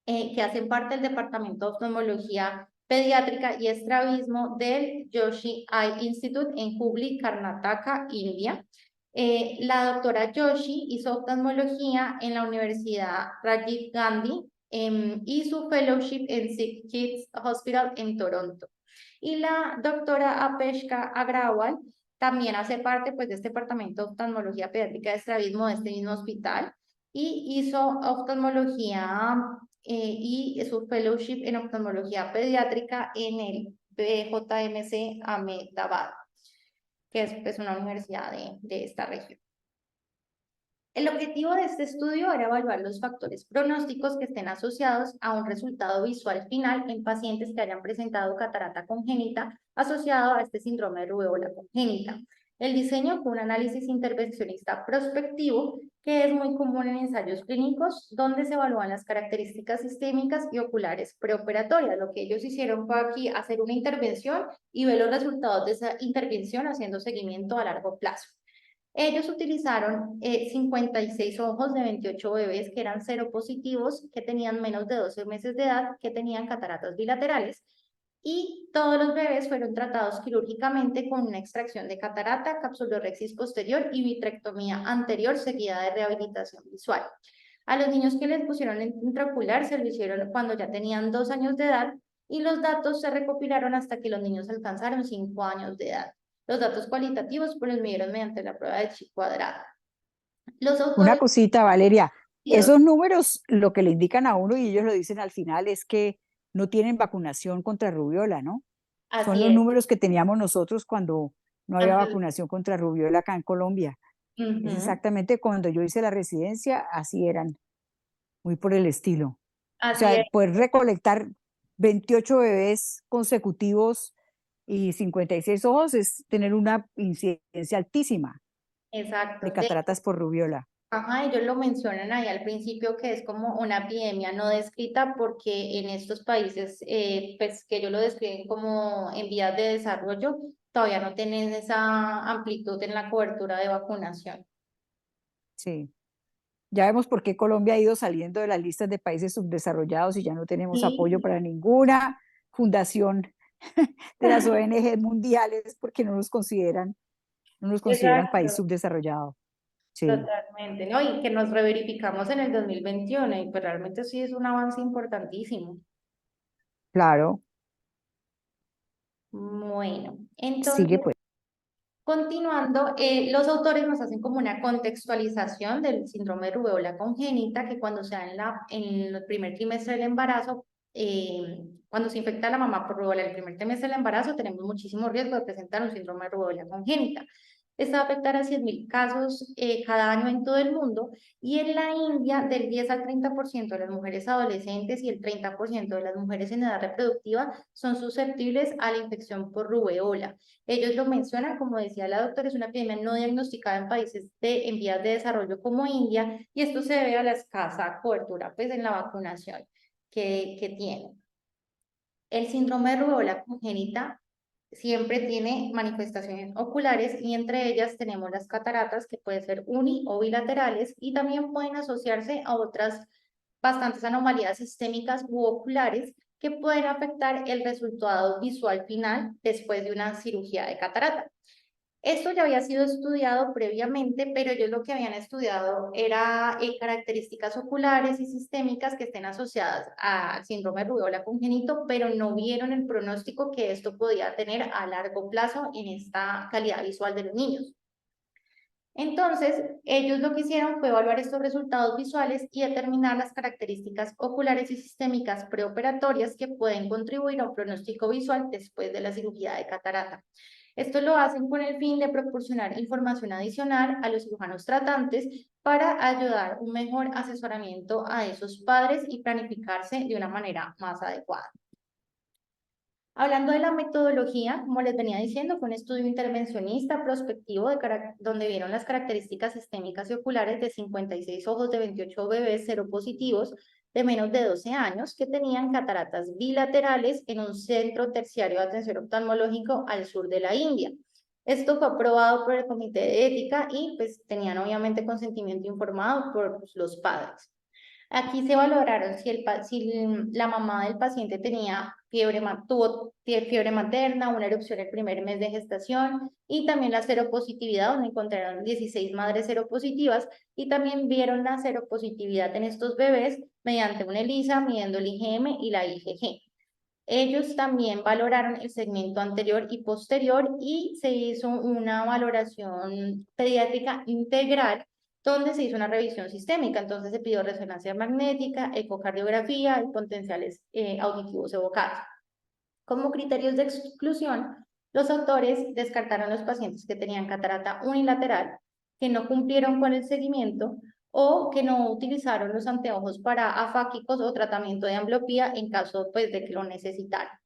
que hacen parte del Departamento de Oftalmología Pediátrica y Estrabismo del Joshi Eye Institute en Hubli, Karnataka, India. La doctora Joshi hizo oftalmología en la Universidad Rajiv Gandhi y su fellowship en Sick Kids Hospital en Toronto. Y la doctora Apeshka Agrawal también hace parte, pues, de este Departamento de Oftalmología Pediátrica de Estrabismo de este mismo hospital y hizo oftalmología y su fellowship en oftalmología pediátrica en el BJMC Ahmedabad, que es pues, una universidad de esta región. El objetivo de este estudio era evaluar los factores pronósticos que estén asociados a un resultado visual final en pacientes que hayan presentado catarata congénita asociado a este síndrome de rubeola congénita. El diseño fue un análisis intervencionista prospectivo que es muy común en ensayos clínicos donde se evalúan las características sistémicas y oculares preoperatorias. Lo que ellos hicieron fue aquí hacer una intervención y ver los resultados de esa intervención haciendo seguimiento a largo plazo. Ellos utilizaron 56 ojos de 28 bebés que eran seropositivos, que tenían menos de 12 meses de edad, que tenían cataratas bilaterales, y todos los bebés fueron tratados quirúrgicamente con una extracción de catarata, capsulorhexis posterior y vitrectomía anterior seguida de rehabilitación visual. A los niños que les pusieron lente intraocular se lo hicieron cuando ya tenían 2 años de edad y los datos se recopilaron hasta que los niños alcanzaron 5 años de edad. Los datos cualitativos pues los midieron mediante la prueba de chi cuadrada. Los Una autores... cosita, Valeria, esos números lo que le indican a uno y ellos lo dicen al final es que no tienen vacunación contra rubiola, ¿no? Son Así los es. números que teníamos nosotros cuando no había Antes, vacunación contra rubiola acá en Colombia. Es exactamente cuando yo hice la residencia, así eran, muy por el estilo. O así es, sea, poder recolectar 28 bebés consecutivos y 56 ojos es tener una incidencia altísima exacto. de cataratas por rubiola. Ajá, ellos lo mencionan ahí al principio que es como una epidemia no descrita porque en estos países, pues que ellos lo describen como en vías de desarrollo, todavía no tienen esa amplitud en la cobertura de vacunación. Sí. Ya vemos por qué Colombia ha ido saliendo de las listas de países subdesarrollados y ya no tenemos apoyo Sí, para ninguna fundación de las ONG mundiales porque no nos consideran país exacto, subdesarrollado. Sí, totalmente, ¿no? Y que nos reverificamos en el 2021 y pues realmente sí es un avance importantísimo. claro, Bueno, sigue entonces... pues. Continuando, los autores nos hacen como una contextualización del síndrome de rubeola congénita, que cuando se da en el primer trimestre del embarazo, cuando se infecta a la mamá por rubeola en el primer trimestre del embarazo, tenemos muchísimo riesgo de presentar un síndrome de rubeola congénita. Esta va a afectar a 100.000 casos cada año en todo el mundo y en la India del 10 al 30% de las mujeres adolescentes y el 30% de las mujeres en edad reproductiva son susceptibles a la infección por rubeola. Ellos lo mencionan, como decía la doctora, es una epidemia no diagnosticada en países en vías de desarrollo como India y esto se debe a la escasa cobertura pues, en la vacunación que tienen. El síndrome de rubeola congénita siempre tiene manifestaciones oculares y entre ellas tenemos las cataratas que pueden ser uni o bilaterales y también pueden asociarse a otras bastantes anomalías sistémicas u oculares que pueden afectar el resultado visual final después de una cirugía de catarata. Esto ya había sido estudiado previamente, pero ellos lo que habían estudiado era características oculares y sistémicas que estén asociadas al síndrome de rubeola congénito, pero no vieron el pronóstico que esto podía tener a largo plazo en esta calidad visual de los niños. Entonces, ellos lo que hicieron fue evaluar estos resultados visuales y determinar las características oculares y sistémicas preoperatorias que pueden contribuir a un pronóstico visual después de la cirugía de catarata. Esto lo hacen con el fin de proporcionar información adicional a los cirujanos tratantes para ayudar un mejor asesoramiento a esos padres y planificarse de una manera más adecuada. Hablando de la metodología, como les venía diciendo, fue un estudio intervencionista prospectivo donde vieron las características sistémicas y oculares de 56 ojos de 28 bebés seropositivos de menos de 12 años que tenían cataratas bilaterales en un centro terciario de atención oftalmológico al sur de la India. Esto fue aprobado por el Comité de Ética y pues tenían obviamente consentimiento informado por los padres. Aquí se valoraron si la mamá del paciente tenía tuvo fiebre materna, una erupción el primer mes de gestación y también la seropositividad, donde encontraron 16 madres seropositivas y también vieron la seropositividad en estos bebés mediante una ELISA midiendo el IgM y la IgG. Ellos también valoraron el segmento anterior y posterior y se hizo una valoración pediátrica integral donde se hizo una revisión sistémica. Entonces se pidió resonancia magnética, ecocardiografía y potenciales auditivos evocados. Como criterios de exclusión, los autores descartaron los pacientes que tenían catarata unilateral, que no cumplieron con el seguimiento o que no utilizaron los anteojos para afáquicos o tratamiento de ambliopía en caso pues, de que lo necesitaran.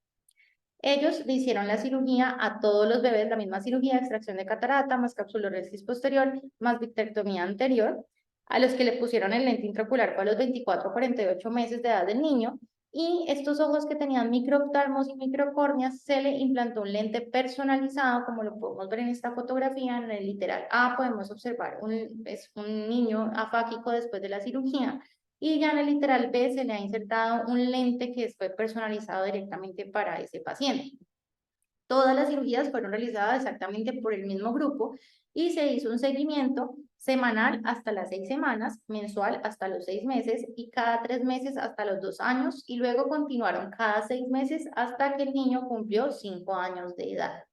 Ellos le hicieron la cirugía a todos los bebés, la misma cirugía, extracción de catarata, más capsuloresis posterior, más vitrectomía anterior, a los que le pusieron el lente intraocular para los 24 a 48 meses de edad del niño, y estos ojos que tenían microoftalmos y microcórneas, se le implantó un lente personalizado, como lo podemos ver en esta fotografía, en el literal A podemos observar es un niño afáquico después de la cirugía, y ya en el literal B se le ha insertado un lente que fue personalizado directamente para ese paciente. Todas las cirugías fueron realizadas exactamente por el mismo grupo y se hizo un seguimiento semanal hasta las 6 semanas, mensual hasta los 6 meses y cada 3 meses hasta los 2 años y luego continuaron cada 6 meses hasta que el niño cumplió 5 años de edad.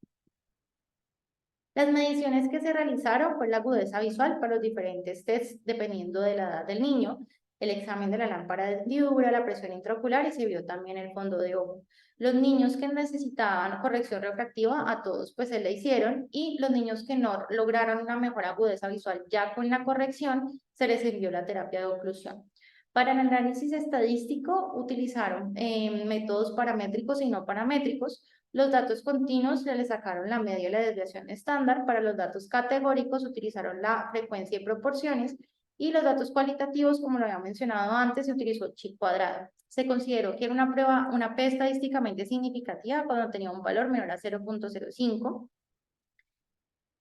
Las mediciones que se realizaron fue la agudeza visual para los diferentes tests dependiendo de la edad del niño, el examen de la lámpara de hendidura, la presión intraocular y se vio también el fondo de ojo. Los niños que necesitaban corrección refractiva, a todos pues se le hicieron y los niños que no lograron una mejor agudeza visual ya con la corrección, se les sirvió la terapia de oclusión. Para el análisis estadístico utilizaron métodos paramétricos y no paramétricos. Los datos continuos se les sacaron la media y la desviación estándar. Para los datos categóricos utilizaron la frecuencia y proporciones. Y los datos cualitativos, como lo había mencionado antes, se utilizó chi cuadrado. Se consideró que era una P estadísticamente significativa cuando tenía un valor menor a 0.05.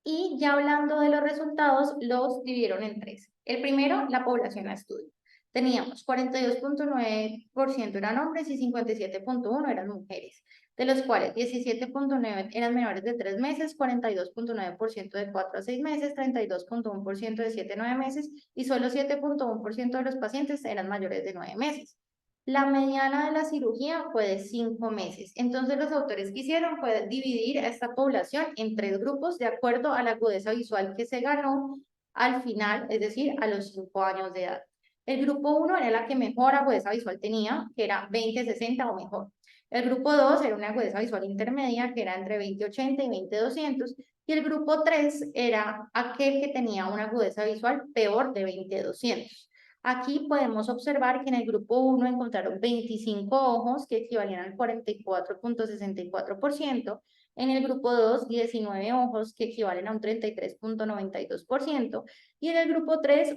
Y ya hablando de los resultados, los dividieron en tres. El primero, la población a estudio. Teníamos 42.9% eran hombres y 57.1% eran mujeres, de los cuales 17.9% eran menores de 3 meses, 42.9% de 4 a 6 meses, 32.1% de 7 a 9 meses y solo 7.1% de los pacientes eran mayores de 9 meses. La mediana de la cirugía fue de 5 meses. Entonces, los autores que hicieron fue dividir a esta población en 3 grupos de acuerdo a la agudeza visual que se ganó al final, es decir, a los 5 años de edad. El grupo 1 era la que mejor agudeza visual tenía, que era 20-60 o mejor. El grupo 2 era una agudeza visual intermedia, que era entre 20-80 y 20-200. Y el grupo 3 era aquel que tenía una agudeza visual peor de 20-200. Aquí podemos observar que en el grupo 1 encontraron 25 ojos que equivalían al 44.64%, en el grupo 2 19 ojos que equivalen a un 33.92% y en el grupo 3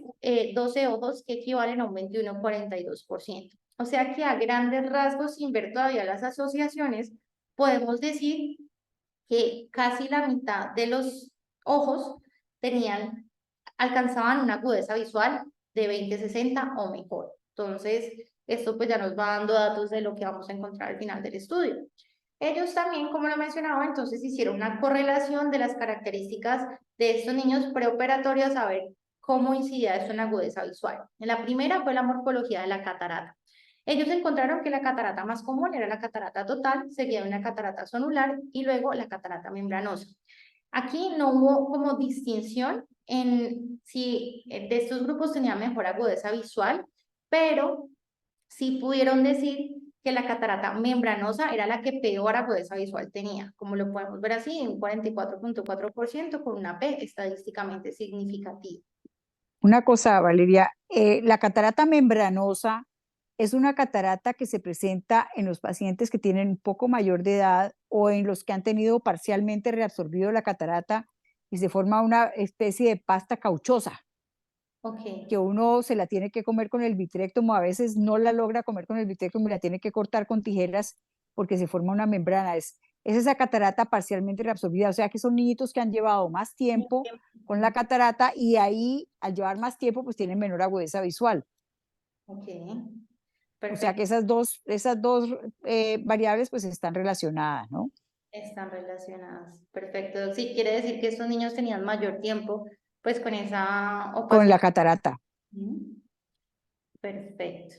12 ojos que equivalen a un 21.42%. O sea que a grandes rasgos, sin ver todavía las asociaciones, podemos decir que casi la mitad de los ojos alcanzaban una agudeza visual de 20-60 o mejor. Entonces, esto pues ya nos va dando datos de lo que vamos a encontrar al final del estudio. Ellos también, como lo mencionaba, entonces hicieron una correlación de las características de estos niños preoperatorios a ver cómo incidía esto en la agudeza visual. La primera fue la morfología de la catarata. Ellos encontraron que la catarata más común era la catarata total, seguida de una catarata zonular y luego la catarata membranosa. Aquí no hubo como distinción si de estos grupos tenía mejor agudeza visual, pero sí pudieron decir que la catarata membranosa era la que peor agudeza visual tenía, como lo podemos ver así, un 44.4% con una P estadísticamente significativa. Una cosa, Valeria, la catarata membranosa es una catarata que se presenta en los pacientes que tienen un poco mayor de edad o en los que han tenido parcialmente reabsorbido la catarata y se forma una especie de pasta cauchosa Ok, que uno se la tiene que comer con el vitrectomo, a veces no la logra comer con el vitrectomo y la tiene que cortar con tijeras porque se forma una membrana. Es esa catarata parcialmente reabsorbida, o sea que son niñitos que han llevado más tiempo con la catarata y ahí al llevar más tiempo pues tienen menor agudeza visual. ok, O sea que perfecto, esas dos variables pues están relacionadas, ¿no? están relacionadas. Perfecto. Sí, quiere decir que estos niños tenían mayor tiempo, pues con esa Con opacidad. la catarata. Ujú. Perfecto.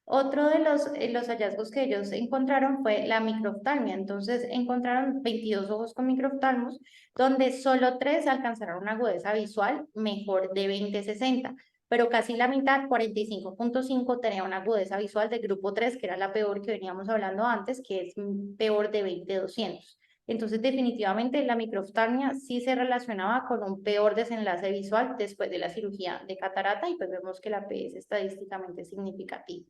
Otro de los hallazgos que ellos encontraron fue la microftalmia. Entonces encontraron 22 ojos con microftalmos, donde solo 3 alcanzaron una agudeza visual mejor de 20/60, pero casi la mitad, 45.5, tenía una agudeza visual de grupo 3, que era la peor que veníamos hablando antes, que es peor de 20/200. Entonces definitivamente la microftalmia sí se relacionaba con un peor desenlace visual después de la cirugía de catarata y pues vemos que la P es estadísticamente significativa.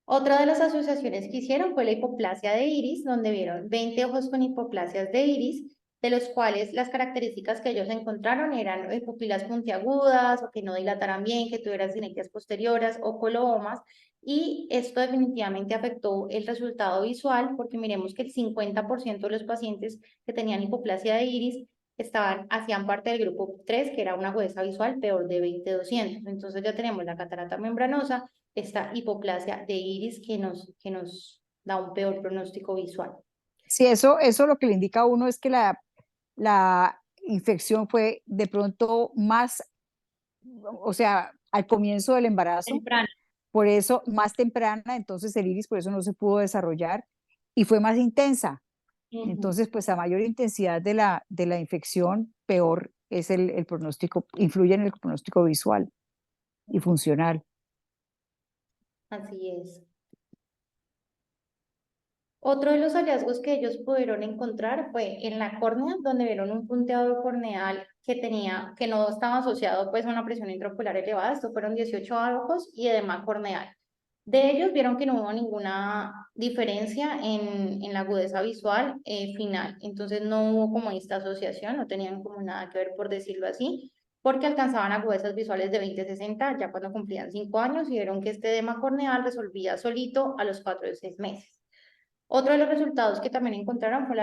Otra de las asociaciones que hicieron fue la hipoplasia de iris, donde vieron 20 ojos con hipoplasias de iris, de los cuales las características que ellos encontraron eran pupilas puntiagudas o que no dilataran bien, que tuvieran sinequias posteriores o colomas, y esto definitivamente afectó el resultado visual, porque miremos que el 50% de los pacientes que tenían hipoplasia de iris hacían parte del grupo 3, que era una agudeza visual peor de 20/200. Entonces ya tenemos la catarata membranosa, esta hipoplasia de iris que nos da un peor pronóstico visual. Sí, eso lo que le indica a uno es que la infección fue de pronto más, o sea, al comienzo del embarazo, Temprano. por eso más temprana, entonces el iris por eso no se pudo desarrollar y fue más intensa. Ujú. Entonces, pues a mayor intensidad de la infección, peor es el pronóstico, influye en el pronóstico visual y funcional. Así es. Otro de los hallazgos que ellos pudieron encontrar fue en la córnea, donde vieron un punteado corneal que no estaba asociado pues a una presión intraocular elevada. Estos fueron 18 ojos y edema corneal. De ellos vieron que no hubo ninguna diferencia en la agudeza visual final. Entonces no hubo como esta asociación, no tenían como nada que ver, por decirlo así, porque alcanzaban agudezas visuales de 20/60 ya cuando cumplían 5 años y vieron que este edema corneal resolvía solito a los 4 o 6 meses. Otro de los resultados que también encontraron fue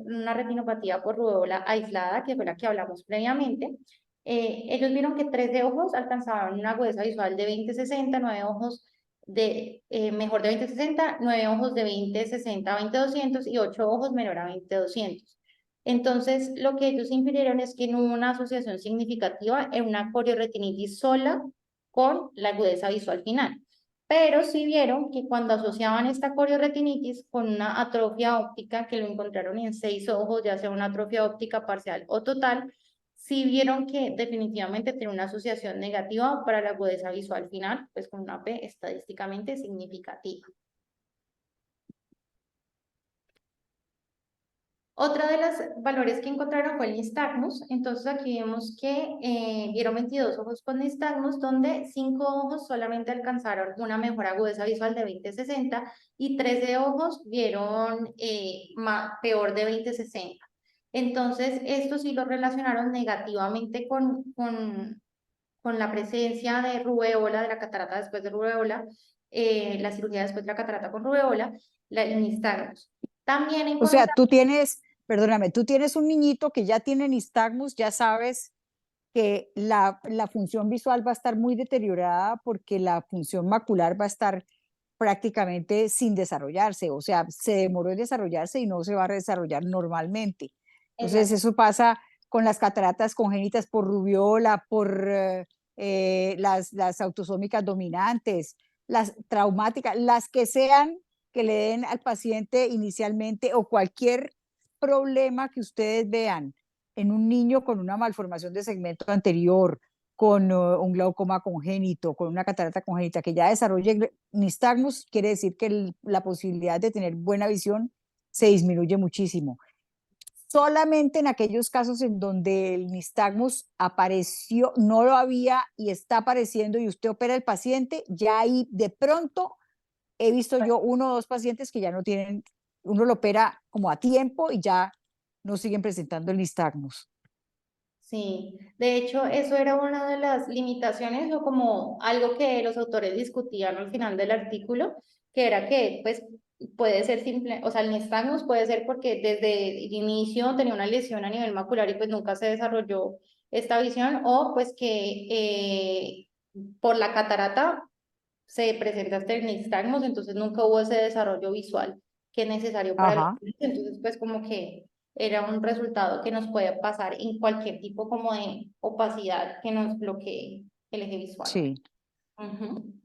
una retinopatía por rubéola aislada, que fue la que hablamos previamente. Ellos vieron que 13 ojos alcanzaban una agudeza visual de 20/60, 9 ojos mejor de 20/60, 9 ojos de 20/60 a 20/200 y 8 ojos menor a 20/200. Entonces, lo que ellos infirieron es que no hubo una asociación significativa en una corioretinitis sola con la agudeza visual final, pero sí vieron que cuando asociaban esta corioretinitis con una atrofia óptica, que lo encontraron en 6 ojos, ya sea una atrofia óptica parcial o total, sí vieron que definitivamente tiene una asociación negativa para la agudeza visual final, pues con una P estadísticamente significativa. Otra de los valores que encontraron fue el nistagmus. Entonces aquí vemos que vieron 22 ojos con nistagmus, donde 5 ojos solamente alcanzaron una mejor agudeza visual de 20/60 y 13 ojos vieron peor de 20/60. Entonces, esto sí lo relacionaron negativamente con la presencia de rubéola, de la catarata después de rubéola, la cirugía después de la catarata con rubéola, el nistagmus. También O sea, encontramos. tú tienes, perdóname, tú tienes un niñito que ya tiene nistagmus, ya sabes que la función visual va a estar muy deteriorada porque la función macular va a estar prácticamente sin desarrollarse, o sea, se demoró en desarrollarse y no se va a desarrollar normalmente. Entonces, eso pasa con las cataratas congénitas por rubiola, por las autosómicas dominantes, las traumáticas, las que sean que le den al paciente inicialmente o cualquier problema que ustedes vean en un niño con una malformación de segmento anterior, con un glaucoma congénito, con una catarata congénita, que ya desarrolle nistagmus, quiere decir que la posibilidad de tener buena visión se disminuye muchísimo. Solamente en aquellos casos en donde el nistagmus apareció, no lo había y está apareciendo y usted opera el paciente, ya ahí de pronto he visto yo uno o dos pacientes que ya no tienen, uno lo opera como a tiempo y ya no siguen presentando el nistagmus. Sí, de hecho, eso era una de las limitaciones o como algo que los autores discutían al final del artículo, que era que pues puede ser simple, o sea, el nistagmus puede ser porque desde el inicio tenía una lesión a nivel macular y pues nunca se desarrolló esta visión, o pues que por la catarata se presenta este nistagmus, entonces nunca hubo ese desarrollo visual que es necesario para los Ajá, niños, entonces pues como que era un resultado que nos puede pasar en cualquier tipo como de opacidad que nos bloquee el eje visual. sí. Ujú.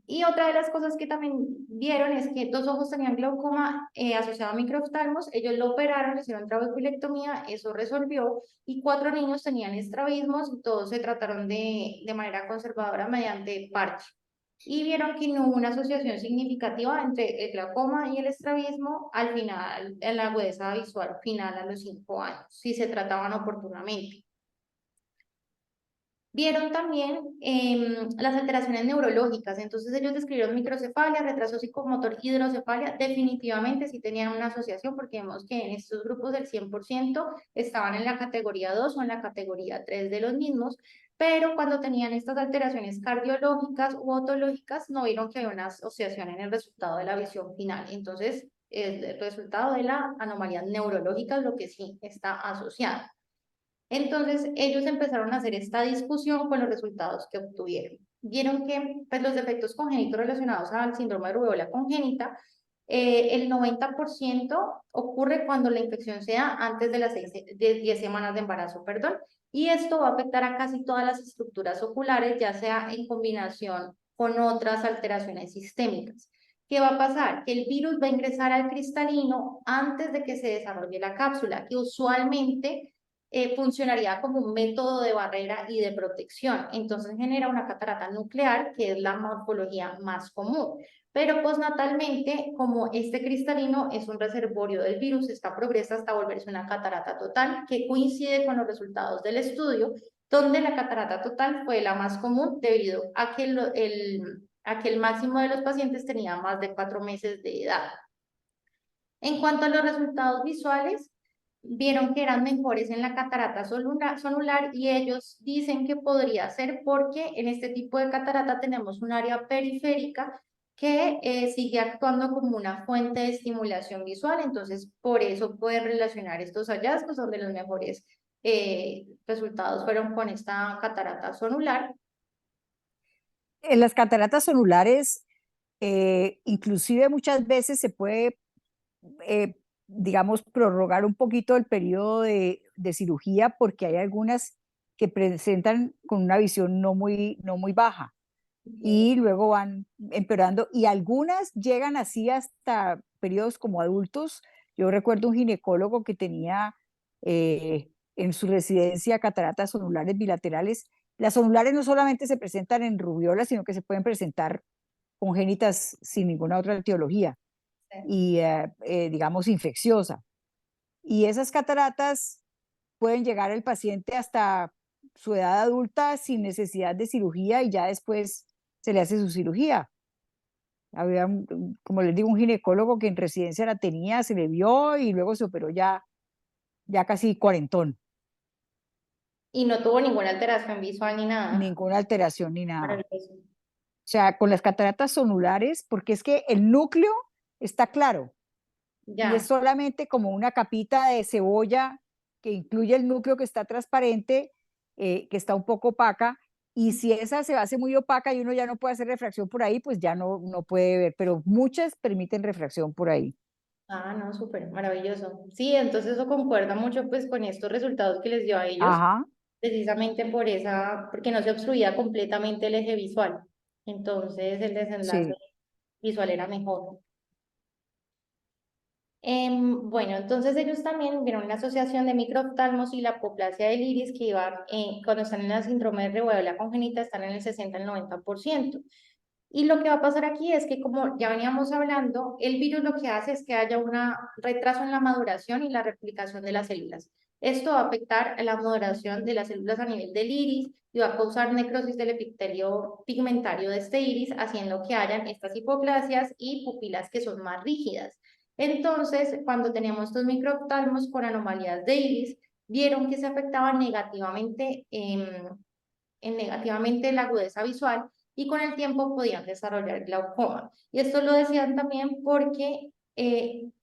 Y otra de las cosas que también vieron es que dos ojos tenían glaucoma asociado a microoftalmos, ellos lo operaron, le hicieron trabeculectomía, eso resolvió, y cuatro niños tenían estrabismos y todos se trataron de manera conservadora mediante parche. Y vieron que no hubo una asociación significativa entre el glaucoma y el estrabismo al final, en la agudeza visual final a los 5 años, si se trataban oportunamente. Vieron también las alteraciones neurológicas, entonces ellos describieron microcefalia, retraso psicomotor, hidrocefalia, definitivamente sí tenían una asociación porque vemos que en estos grupos del 100% estaban en la categoría 2 o en la categoría 3 de los mismos, pero cuando tenían estas alteraciones cardiológicas u otológicas no vieron que había una asociación en el resultado de la visión final, entonces el resultado de la anomalía neurológica es lo que sí está asociado. Entonces, ellos empezaron a hacer esta discusión con los resultados que obtuvieron. Vieron que pues, los defectos congénitos relacionados al síndrome de rubéola congénita, el 90% ocurre cuando la infección se da antes de las 10 semanas de embarazo, perdón, y esto va a afectar a casi todas las estructuras oculares, ya sea en combinación con otras alteraciones sistémicas. ¿Qué va a pasar? Que el virus va a ingresar al cristalino antes de que se desarrolle la cápsula, que usualmente funcionaría como un método de barrera y de protección. Entonces genera una catarata nuclear, que es la morfología más común. Pero postnatalmente, como este cristalino es un reservorio del virus, esta progresa hasta volverse una catarata total, que coincide con los resultados del estudio, donde la catarata total fue la más común debido a que a que el máximo de los pacientes tenía más de 4 meses de edad. En cuanto a los resultados visuales, vieron que eran mejores en la catarata sonular y ellos dicen que podría ser porque en este tipo de catarata tenemos un área periférica que sigue actuando como una fuente de estimulación visual, entonces por eso pueden relacionar estos hallazgos donde los mejores resultados fueron con esta catarata sonular. En las cataratas celulares, inclusive muchas veces se puede, digamos, prorrogar un poquito el periodo de cirugía porque hay algunas que presentan con una visión no muy baja y luego van empeorando y algunas llegan así hasta periodos como adultos. Yo recuerdo un ginecólogo que tenía en su residencia cataratas zonulares bilaterales. Las zonulares no solamente se presentan en rubiolas, sino que se pueden presentar congénitas sin ninguna otra etiología y, digamos, infecciosa. Y esas cataratas pueden llegar al paciente hasta su edad adulta sin necesidad de cirugía y ya después se le hace su cirugía. Había, como les digo, un ginecólogo que en residencia la tenía, se le vio y luego se operó ya casi cuarentón, Y no tuvo ninguna alteración visual ni nada. ninguna alteración ni nada. Maravilloso. O sea, con las cataratas zonulares, porque es que el núcleo está claro y es Ya. solamente como una capita de cebolla que incluye el núcleo que está transparente, que está un poco opaca, y si esa se hace muy opaca y uno ya no puede hacer refracción por ahí, pues ya no puede ver, pero muchas permiten refracción por ahí. Ah, no, súper, maravilloso. Sí, entonces eso concuerda mucho pues con estos resultados que les dio a ellos, Ajá, precisamente por esa, porque no se obstruía completamente el eje visual. Entonces el desenlace sí. visual era mejor. Bueno, entonces ellos también vieron la asociación de microoftalmos y la apoplasia del iris que iba, cuando están en la síndrome de Revuela congénita, están en el 60 al 90%. Y lo que va a pasar aquí es que, como ya veníamos hablando, el virus lo que hace es que haya un retraso en la maduración y la replicación de las células. Esto va a afectar a la maduración de las células a nivel del iris y va a causar necrosis del epitelio pigmentario de este iris, haciendo que hayan estas hipoplasias y pupilas que son más rígidas. Entonces, cuando teníamos estos microoftalmos con anomalías de iris, vieron que se afectaba negativamente, negativamente la agudeza visual y con el tiempo podían desarrollar glaucoma. Y esto lo decían también porque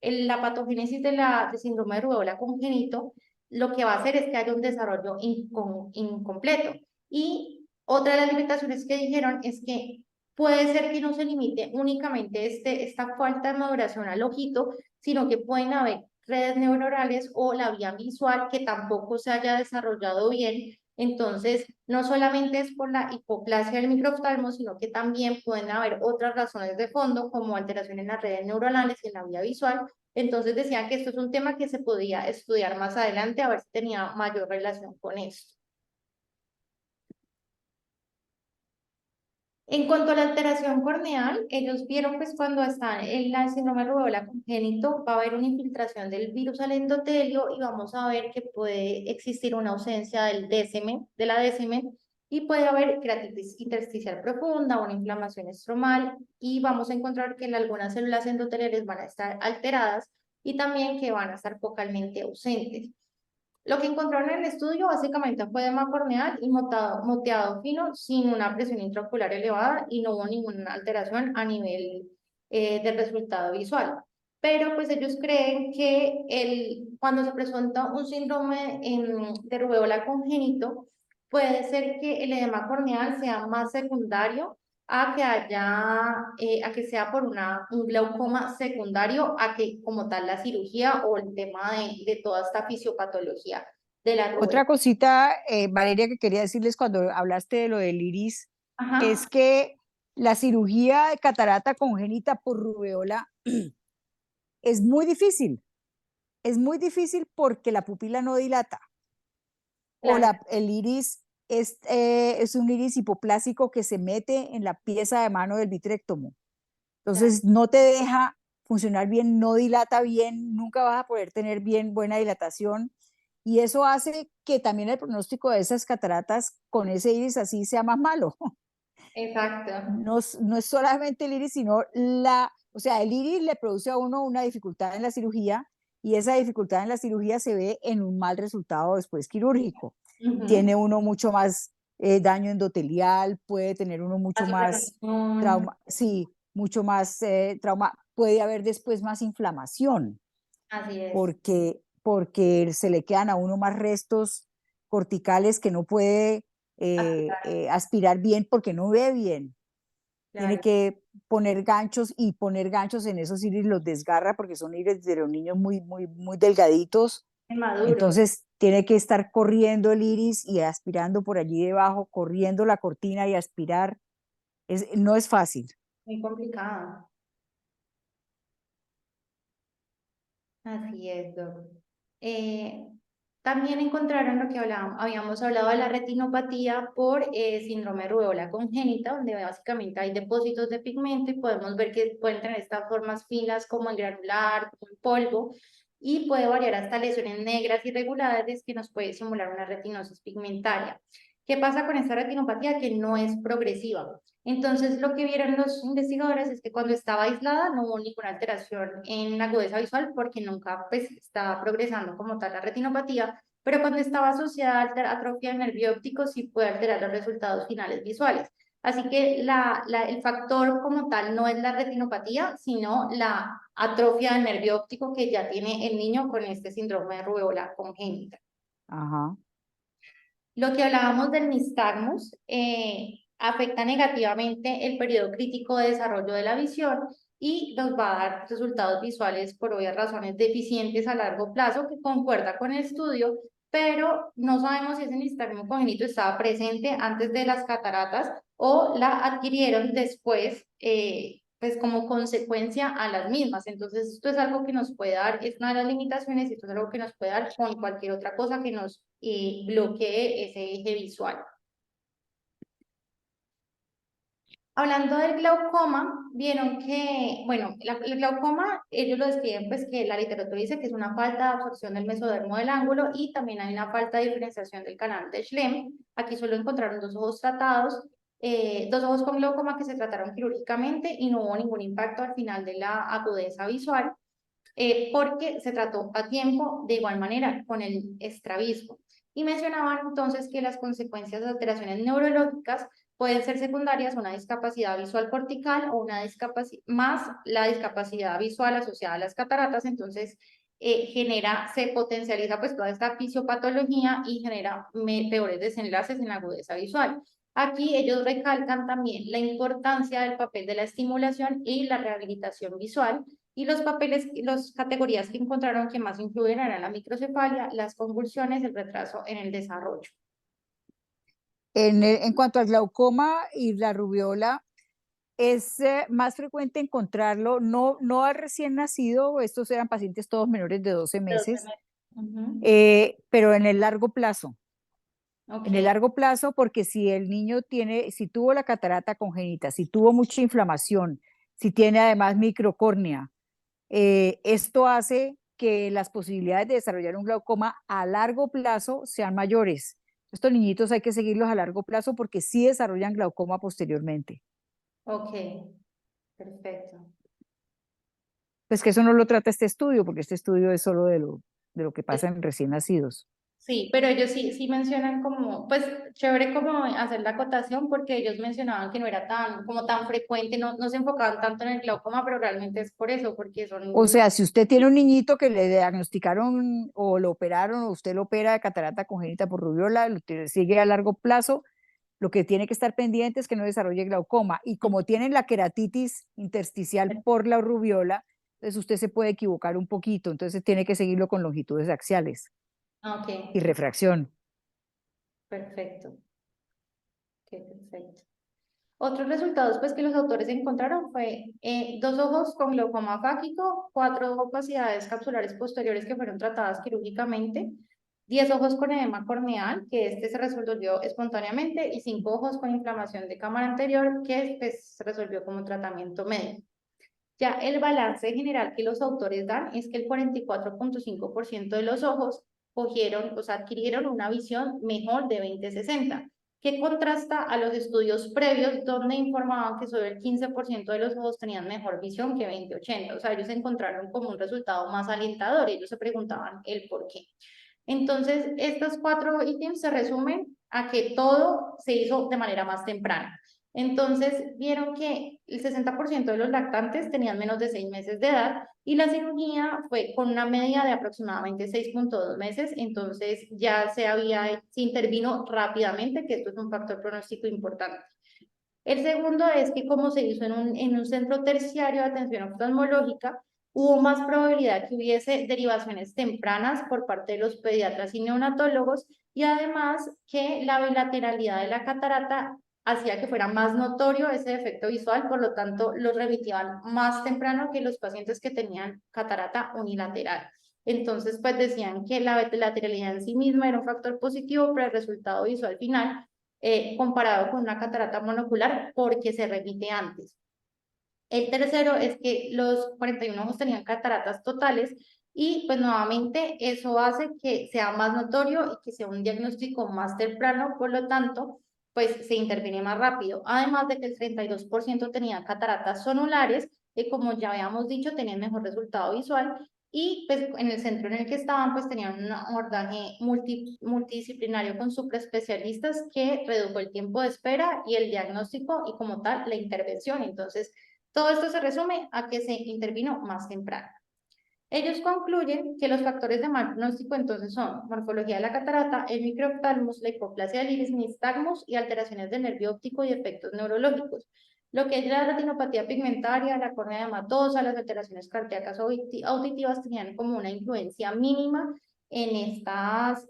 la patogénesis de síndrome de rubéola congénito lo que va a hacer es que haya un desarrollo incompleto. Y otra de las limitaciones que dijeron es que puede ser que no se limite únicamente esta falta de maduración al ojito, sino que pueden haber redes neuronales o la vía visual que tampoco se haya desarrollado bien. Entonces, no solamente es por la hipoplasia del microoftalmo, sino que también pueden haber otras razones de fondo, como alteraciones en las redes neuronales y en la vía visual. Entonces, decían que esto es un tema que se podía estudiar más adelante, a ver si tenía mayor relación con esto. En cuanto a la alteración corneal, ellos vieron pues cuando está en la síndrome de rubéola congénito va a haber una infiltración del virus al endotelio y vamos a ver que puede existir una ausencia de la DSM y puede haber keratitis intersticial profunda, una inflamación estromal y vamos a encontrar que algunas células endoteliales van a estar alteradas y también que van a estar focalmente ausentes. Lo que encontraron en el estudio básicamente fue edema corneal y moteado fino sin una presión intraocular elevada y no hubo ninguna alteración a nivel del resultado visual. Pero pues ellos creen que cuando se presenta un síndrome de rubéola congénito, puede ser que el edema corneal sea más secundario a que sea por un glaucoma secundario, a que como tal la cirugía o el tema de toda esta fisiopatología de la rubéola. Otra cosita, Valeria, que quería decirles cuando hablaste de lo del iris, es Ajá, que la cirugía de catarata congénita por rubeola es muy difícil. Es muy difícil porque la pupila no dilata o claro. el iris es un iris hipoplásico que se mete en la pieza de mano del vitrectomo. Claro. Entonces no te deja funcionar bien, no dilata bien, nunca vas a poder tener bien buena dilatación y eso hace que también el pronóstico de esas cataratas con ese iris así sea más malo. Exacto. No, no es solamente el iris, sino o sea, el iris le produce a uno una dificultad en la cirugía y esa dificultad en la cirugía se ve en un mal resultado después quirúrgico. Ujú. Tiene uno mucho más daño endotelial, puede tener uno La mucho más supranación, trauma, sí, mucho más trauma, puede haber después más inflamación así es. porque se le quedan a uno más restos corticales que no puede aspirar bien porque no ve bien. Tiene Claro, que poner ganchos y poner ganchos en esos iris los desgarra porque son iris de los niños muy, muy, muy delgaditos. maduro. Entonces tiene que estar corriendo el iris y aspirando por allí debajo, corriendo la cortina y aspirar. No es fácil. Muy complicado. Así es, Doc. Eh, También encontraron lo que habíamos hablado de la retinopatía por síndrome de rubéola congénita, donde básicamente hay depósitos de pigmento y podemos ver que pueden tener estas formas finas como en granular, como en polvo, y puede variar hasta lesiones negras irregulares que nos puede simular una retinosis pigmentaria. ¿Qué pasa con esta retinopatía? Que no es progresiva. Entonces, lo que vieron los investigadores es que cuando estaba aislada no hubo ninguna alteración en la agudeza visual porque nunca pues, estaba progresando como tal la retinopatía, pero cuando estaba asociada a atrofia del nervio óptico sí puede alterar los resultados finales visuales. Así que el factor como tal no es la retinopatía, sino la atrofia del nervio óptico que ya tiene el niño con este síndrome de rubéola congénita. Ajá. Lo que hablábamos del nistagmus afecta negativamente el periodo crítico de desarrollo de la visión y nos va a dar resultados visuales por obvias razones deficientes a largo plazo, que concuerda con el estudio, pero no sabemos si ese nistagmo congénito estaba presente antes de las cataratas o la adquirieron después pues como consecuencia a las mismas. Entonces, esto es algo que nos puede dar, es una de las limitaciones, y esto es algo que nos puede dar con cualquier otra cosa que nos bloquee ese eje visual. Hablando del glaucoma, vieron que, bueno, el glaucoma, ellos lo describen, pues que la literatura dice que es una falta de absorción del mesodermo del ángulo y también hay una falta de diferenciación del canal de Schlemm. Aquí solo encontraron dos ojos tratados, dos ojos con glaucoma que se trataron quirúrgicamente y no hubo ningún impacto al final de la agudeza visual, porque se trató a tiempo, de igual manera, con el estrabismo. Y mencionaban entonces que las consecuencias de alteraciones neurológicas pueden ser secundarias a una discapacidad visual cortical o una discapacidad, más la discapacidad visual asociada a las cataratas. Entonces, se potencializa pues toda esta fisiopatología y genera peores desenlaces en la agudeza visual. Aquí ellos recalcan también la importancia del papel de la estimulación y la rehabilitación visual, y los papeles, las categorías que encontraron que más influyen eran la microcefalia, las convulsiones, el retraso en el desarrollo. En cuanto al glaucoma y la rubiola, es más frecuente encontrarlo, no al recién nacido, estos eran pacientes todos menores de 12 meses, Ujú. pero en el largo plazo. Ok, En el largo plazo, porque si el niño tiene, si tuvo la catarata congénita, si tuvo mucha inflamación, si tiene además microcórnea, esto hace que las posibilidades de desarrollar un glaucoma a largo plazo sean mayores. Estos niñitos hay que seguirlos a largo plazo porque sí desarrollan glaucoma posteriormente. ok, perfecto. Pues que eso no lo trata este estudio, porque este estudio es solo de lo que pasa en recién nacidos. Sí, pero ellos sí mencionan como, pues chévere como hacer la acotación, porque ellos mencionaban que no era tan, como tan frecuente, no se enfocaban tanto en el glaucoma, pero realmente es por eso, porque O son... sea, si usted tiene un niñito que le diagnosticaron o lo operaron o usted lo opera de catarata congénita por rubiola, sigue a largo plazo, lo que tiene que estar pendiente es que no desarrolle glaucoma. Y como tienen la queratitis intersticial por la rubiola, entonces usted se puede equivocar un poquito, entonces tiene que seguirlo con longitudes axiales Ah, ok, y refracción. perfecto, ok, perfecto. Otros resultados pues, que los autores encontraron fue dos ojos con glaucoma fáquico, cuatro opacidades capsulares posteriores que fueron tratadas quirúrgicamente, 10 ojos con edema corneal, que este se resolvió espontáneamente, y 5 ojos con inflamación de cámara anterior, que pues, se resolvió como tratamiento médico. Ya el balance general que los autores dan es que el 44,5% de los ojos cogieron, o sea, adquirieron una visión mejor de 20/60, que contrasta a los estudios previos donde informaban que solo el 15% de los ojos tenían mejor visión que 20/80. O sea, ellos encontraron como un resultado más alentador y ellos se preguntaban el por qué. Entonces, estos cuatro ítems se resumen a que todo se hizo de manera más temprana. Entonces, vieron que el 60% de los lactantes tenían menos de 6 meses de edad y la cirugía fue con una media de aproximadamente 6,2 meses. Entonces, se intervino rápidamente, que esto es un factor pronóstico importante. El segundo es que como se hizo en un centro terciario de atención oftalmológica, hubo más probabilidad que hubiese derivaciones tempranas por parte de los pediatras y neonatólogos, y además que la bilateralidad de la catarata hacía que fuera más notorio ese defecto visual, por lo tanto los remitían más temprano que los pacientes que tenían catarata unilateral. Entonces, pues decían que la bilateralidad en sí misma era un factor positivo para el resultado visual final, comparado con una catarata monocular, porque se repite antes. El tercero es que los 41 ojos tenían cataratas totales, y pues nuevamente eso hace que sea más notorio y que sea un diagnóstico más temprano, por lo tanto pues se interviene más rápido. Además de que el 32% tenía cataratas zonulares, que como ya habíamos dicho tenían mejor resultado visual, y pues en el centro en el que estaban pues tenían un abordaje multidisciplinario con supraespecialistas que redujo el tiempo de espera y el diagnóstico y como tal la intervención. Entonces todo esto se resume a que se intervino más temprano. Ellos concluyen que los factores de mal pronóstico entonces son morfología de la catarata, el microoftalmos, la hipoplasia del iris, nistagmus y alteraciones del nervio óptico y efectos neurológicos. Lo que es la retinopatía pigmentaria, la córnea edematosa, las alteraciones cardíacas o auditivas tenían como una influencia mínima en estas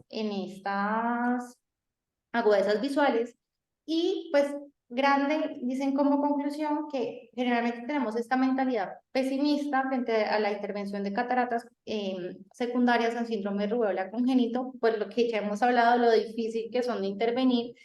agudezas visuales, y pues grande, dicen como conclusión que generalmente tenemos esta mentalidad pesimista frente a la intervención de cataratas secundarias en síndrome de rubéola congénito, pues lo que ya hemos hablado, lo difícil que son de intervenir,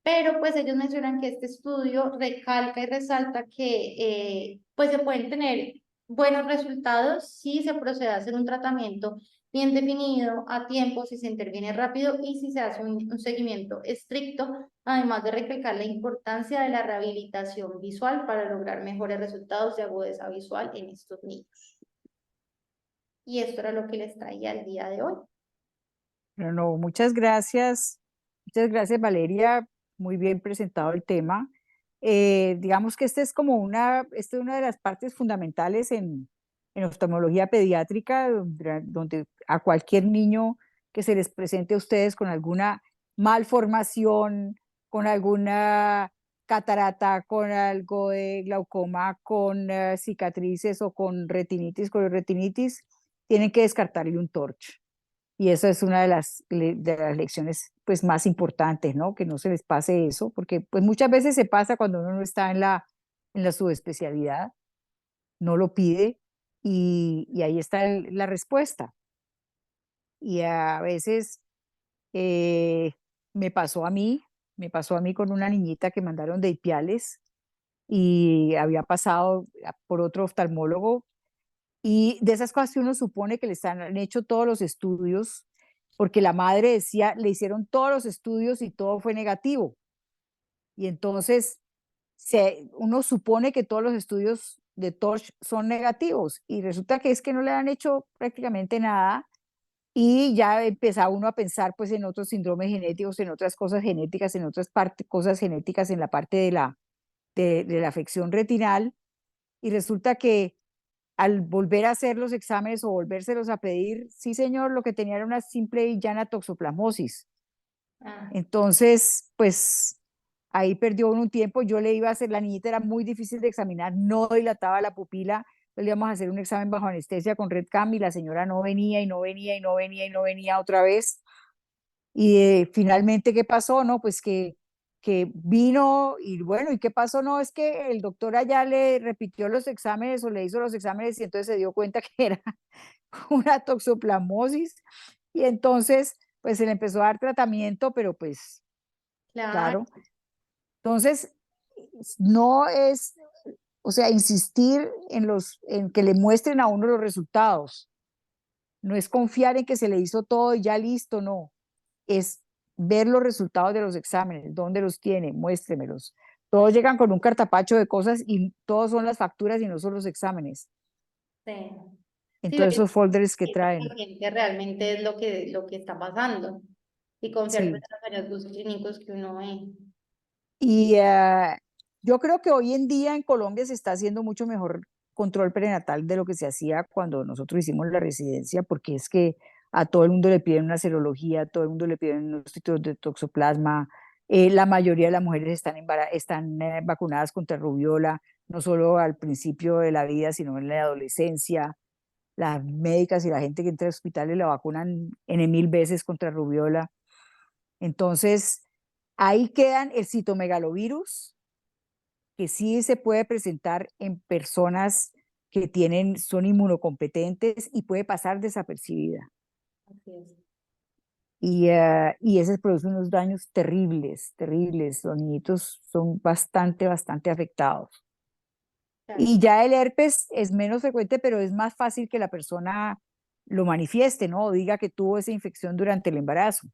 pero pues ellos mencionan que este estudio recalca y resalta que pues se pueden tener buenos resultados si se procede a hacer un tratamiento bien definido a tiempo, si se interviene rápido y si se hace un seguimiento estricto, además de recalcar la importancia de la rehabilitación visual para lograr mejores resultados de agudeza visual en estos niños. Y esto era lo que les traía el día de hoy. Pero no, muchas gracias Valeria, muy bien presentado el tema. Digamos que este es como esta es una de las partes fundamentales en oftalmología pediátrica, donde a cualquier niño que se les presente a ustedes con alguna malformación, con alguna catarata, con algo de glaucoma, con cicatrices o con retinitis, tienen que descartarle un torch. Y eso es una de las lecciones pues, más importantes, ¿no? Que no se les pase eso, porque pues, muchas veces se pasa cuando uno no está en la subespecialidad, no lo pide y ahí está la respuesta. Y a veces eh, me pasó a mí, me pasó a mí con una niñita que mandaron de Ipiales y había pasado por otro oftalmólogo. Y de esas cosas que uno supone que han hecho todos los estudios, porque la madre decía, le hicieron todos los estudios y todo fue negativo. Y entonces uno supone que todos los estudios de Torch son negativos y resulta que es que no le han hecho prácticamente nada y ya empezaba uno a pensar pues en otros síndromes genéticos, en otras cosas genéticas, en otras cosas genéticas en la parte de la afección retinal y resulta que al volver a hacer los exámenes o volvérselos a pedir, sí señor, lo que tenía era una simple y llana toxoplasmosis. Ah, Entonces, pues ahí perdió uno un tiempo, yo le iba a hacer, la niñita era muy difícil de examinar, no dilataba la pupila, le íbamos a hacer un examen bajo anestesia con red cam y la señora no venía y no venía y no venía y no venía otra vez. Y finalmente, ¿qué pasó? No, pues que vino y bueno, ¿y qué pasó? No, es que el doctor allá le repitió los exámenes o le hizo los exámenes y entonces se dio cuenta que era una toxoplasmosis y entonces pues se le empezó a dar tratamiento, pero pues claro, claro. Entonces, no es, o sea, insistir en que le muestren a uno los resultados. No es confiar en que se le hizo todo y ya listo, no. Es ver los resultados de los exámenes, dónde los tiene, muéstremelos. Todos llegan con un cartapacho de cosas y todos son las facturas y no son los exámenes. sí. Sí, Entonces esos folders que que traen, realmente es lo que está pasando y confiar pues, sí. en los hallazgos clínicos que uno ve. Y yo creo que hoy en día en Colombia se está haciendo mucho mejor control prenatal de lo que se hacía cuando nosotros hicimos la residencia, porque es que a todo el mundo le piden una serología, a todo el mundo le piden unos títulos de toxoplasma, la mayoría de las mujeres están vacunadas contra rubiola, no solo al principio de la vida, sino en la adolescencia. Las médicas y la gente que entra a hospitales la vacunan N mil veces contra rubiola. Entonces, ahí quedan el citomegalovirus, que sí se puede presentar en personas que son inmunocompetentes y puede pasar desapercibida. Así es. Y ese produce unos daños terribles, terribles. Los niñitos son bastante afectados. Claro. Y ya el herpes es menos frecuente, pero es más fácil que la persona lo manifieste, ¿no? O diga que tuvo esa infección durante el embarazo,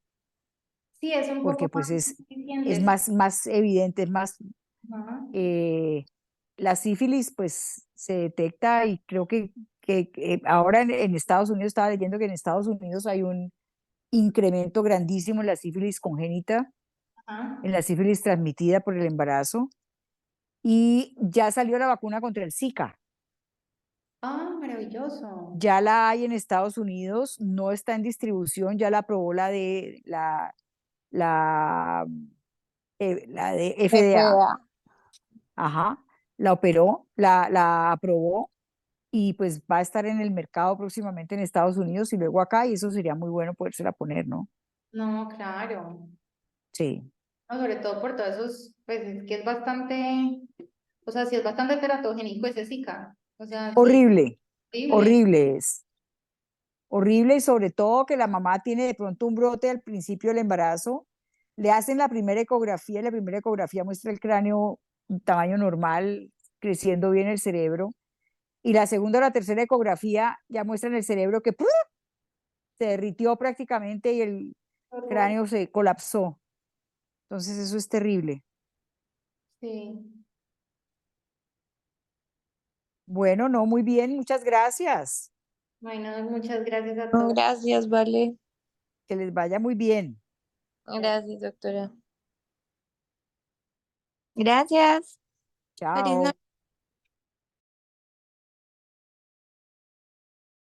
Sí, es un porque poco más pues es eficiente. más evidente, es más Ajá. eh, la sífilis pues se detecta y creo que ahora en Estados Unidos, estaba leyendo que en Estados Unidos hay un incremento grandísimo en la sífilis congénita, Ajá. en la sífilis transmitida por el embarazo y ya salió la vacuna contra el Zika. Ah, maravilloso. Ya la hay en Estados Unidos, no está en distribución, ya la aprobó la, la de FDA, FDA. ajá, la operó, la aprobó y pues va a estar en el mercado próximamente en Estados Unidos y luego acá, y eso sería muy bueno podérsela poner, ¿no? No, claro. Sí, No, sobre todo por todos esos Pues es que es bastante, o sea, sí es bastante teratogénico ese Zika. O sea, sí es Horrible, horrible. horrible es. Horrible y sobre todo que la mamá tiene de pronto un brote al principio del embarazo. Le hacen la primera ecografía y la primera ecografía muestra el cráneo un tamaño normal, creciendo bien el cerebro. Y la segunda o la tercera ecografía ya muestran el cerebro que ¡prum! Se derritió prácticamente y el Horror. cráneo se colapsó. Entonces eso es terrible. Sí. Bueno, no, muy bien, muchas gracias. Bueno, muchas gracias a No, todos. gracias, vale. Que les vaya muy bien. Gracias, doctora. Gracias. Feliz Chao. noche.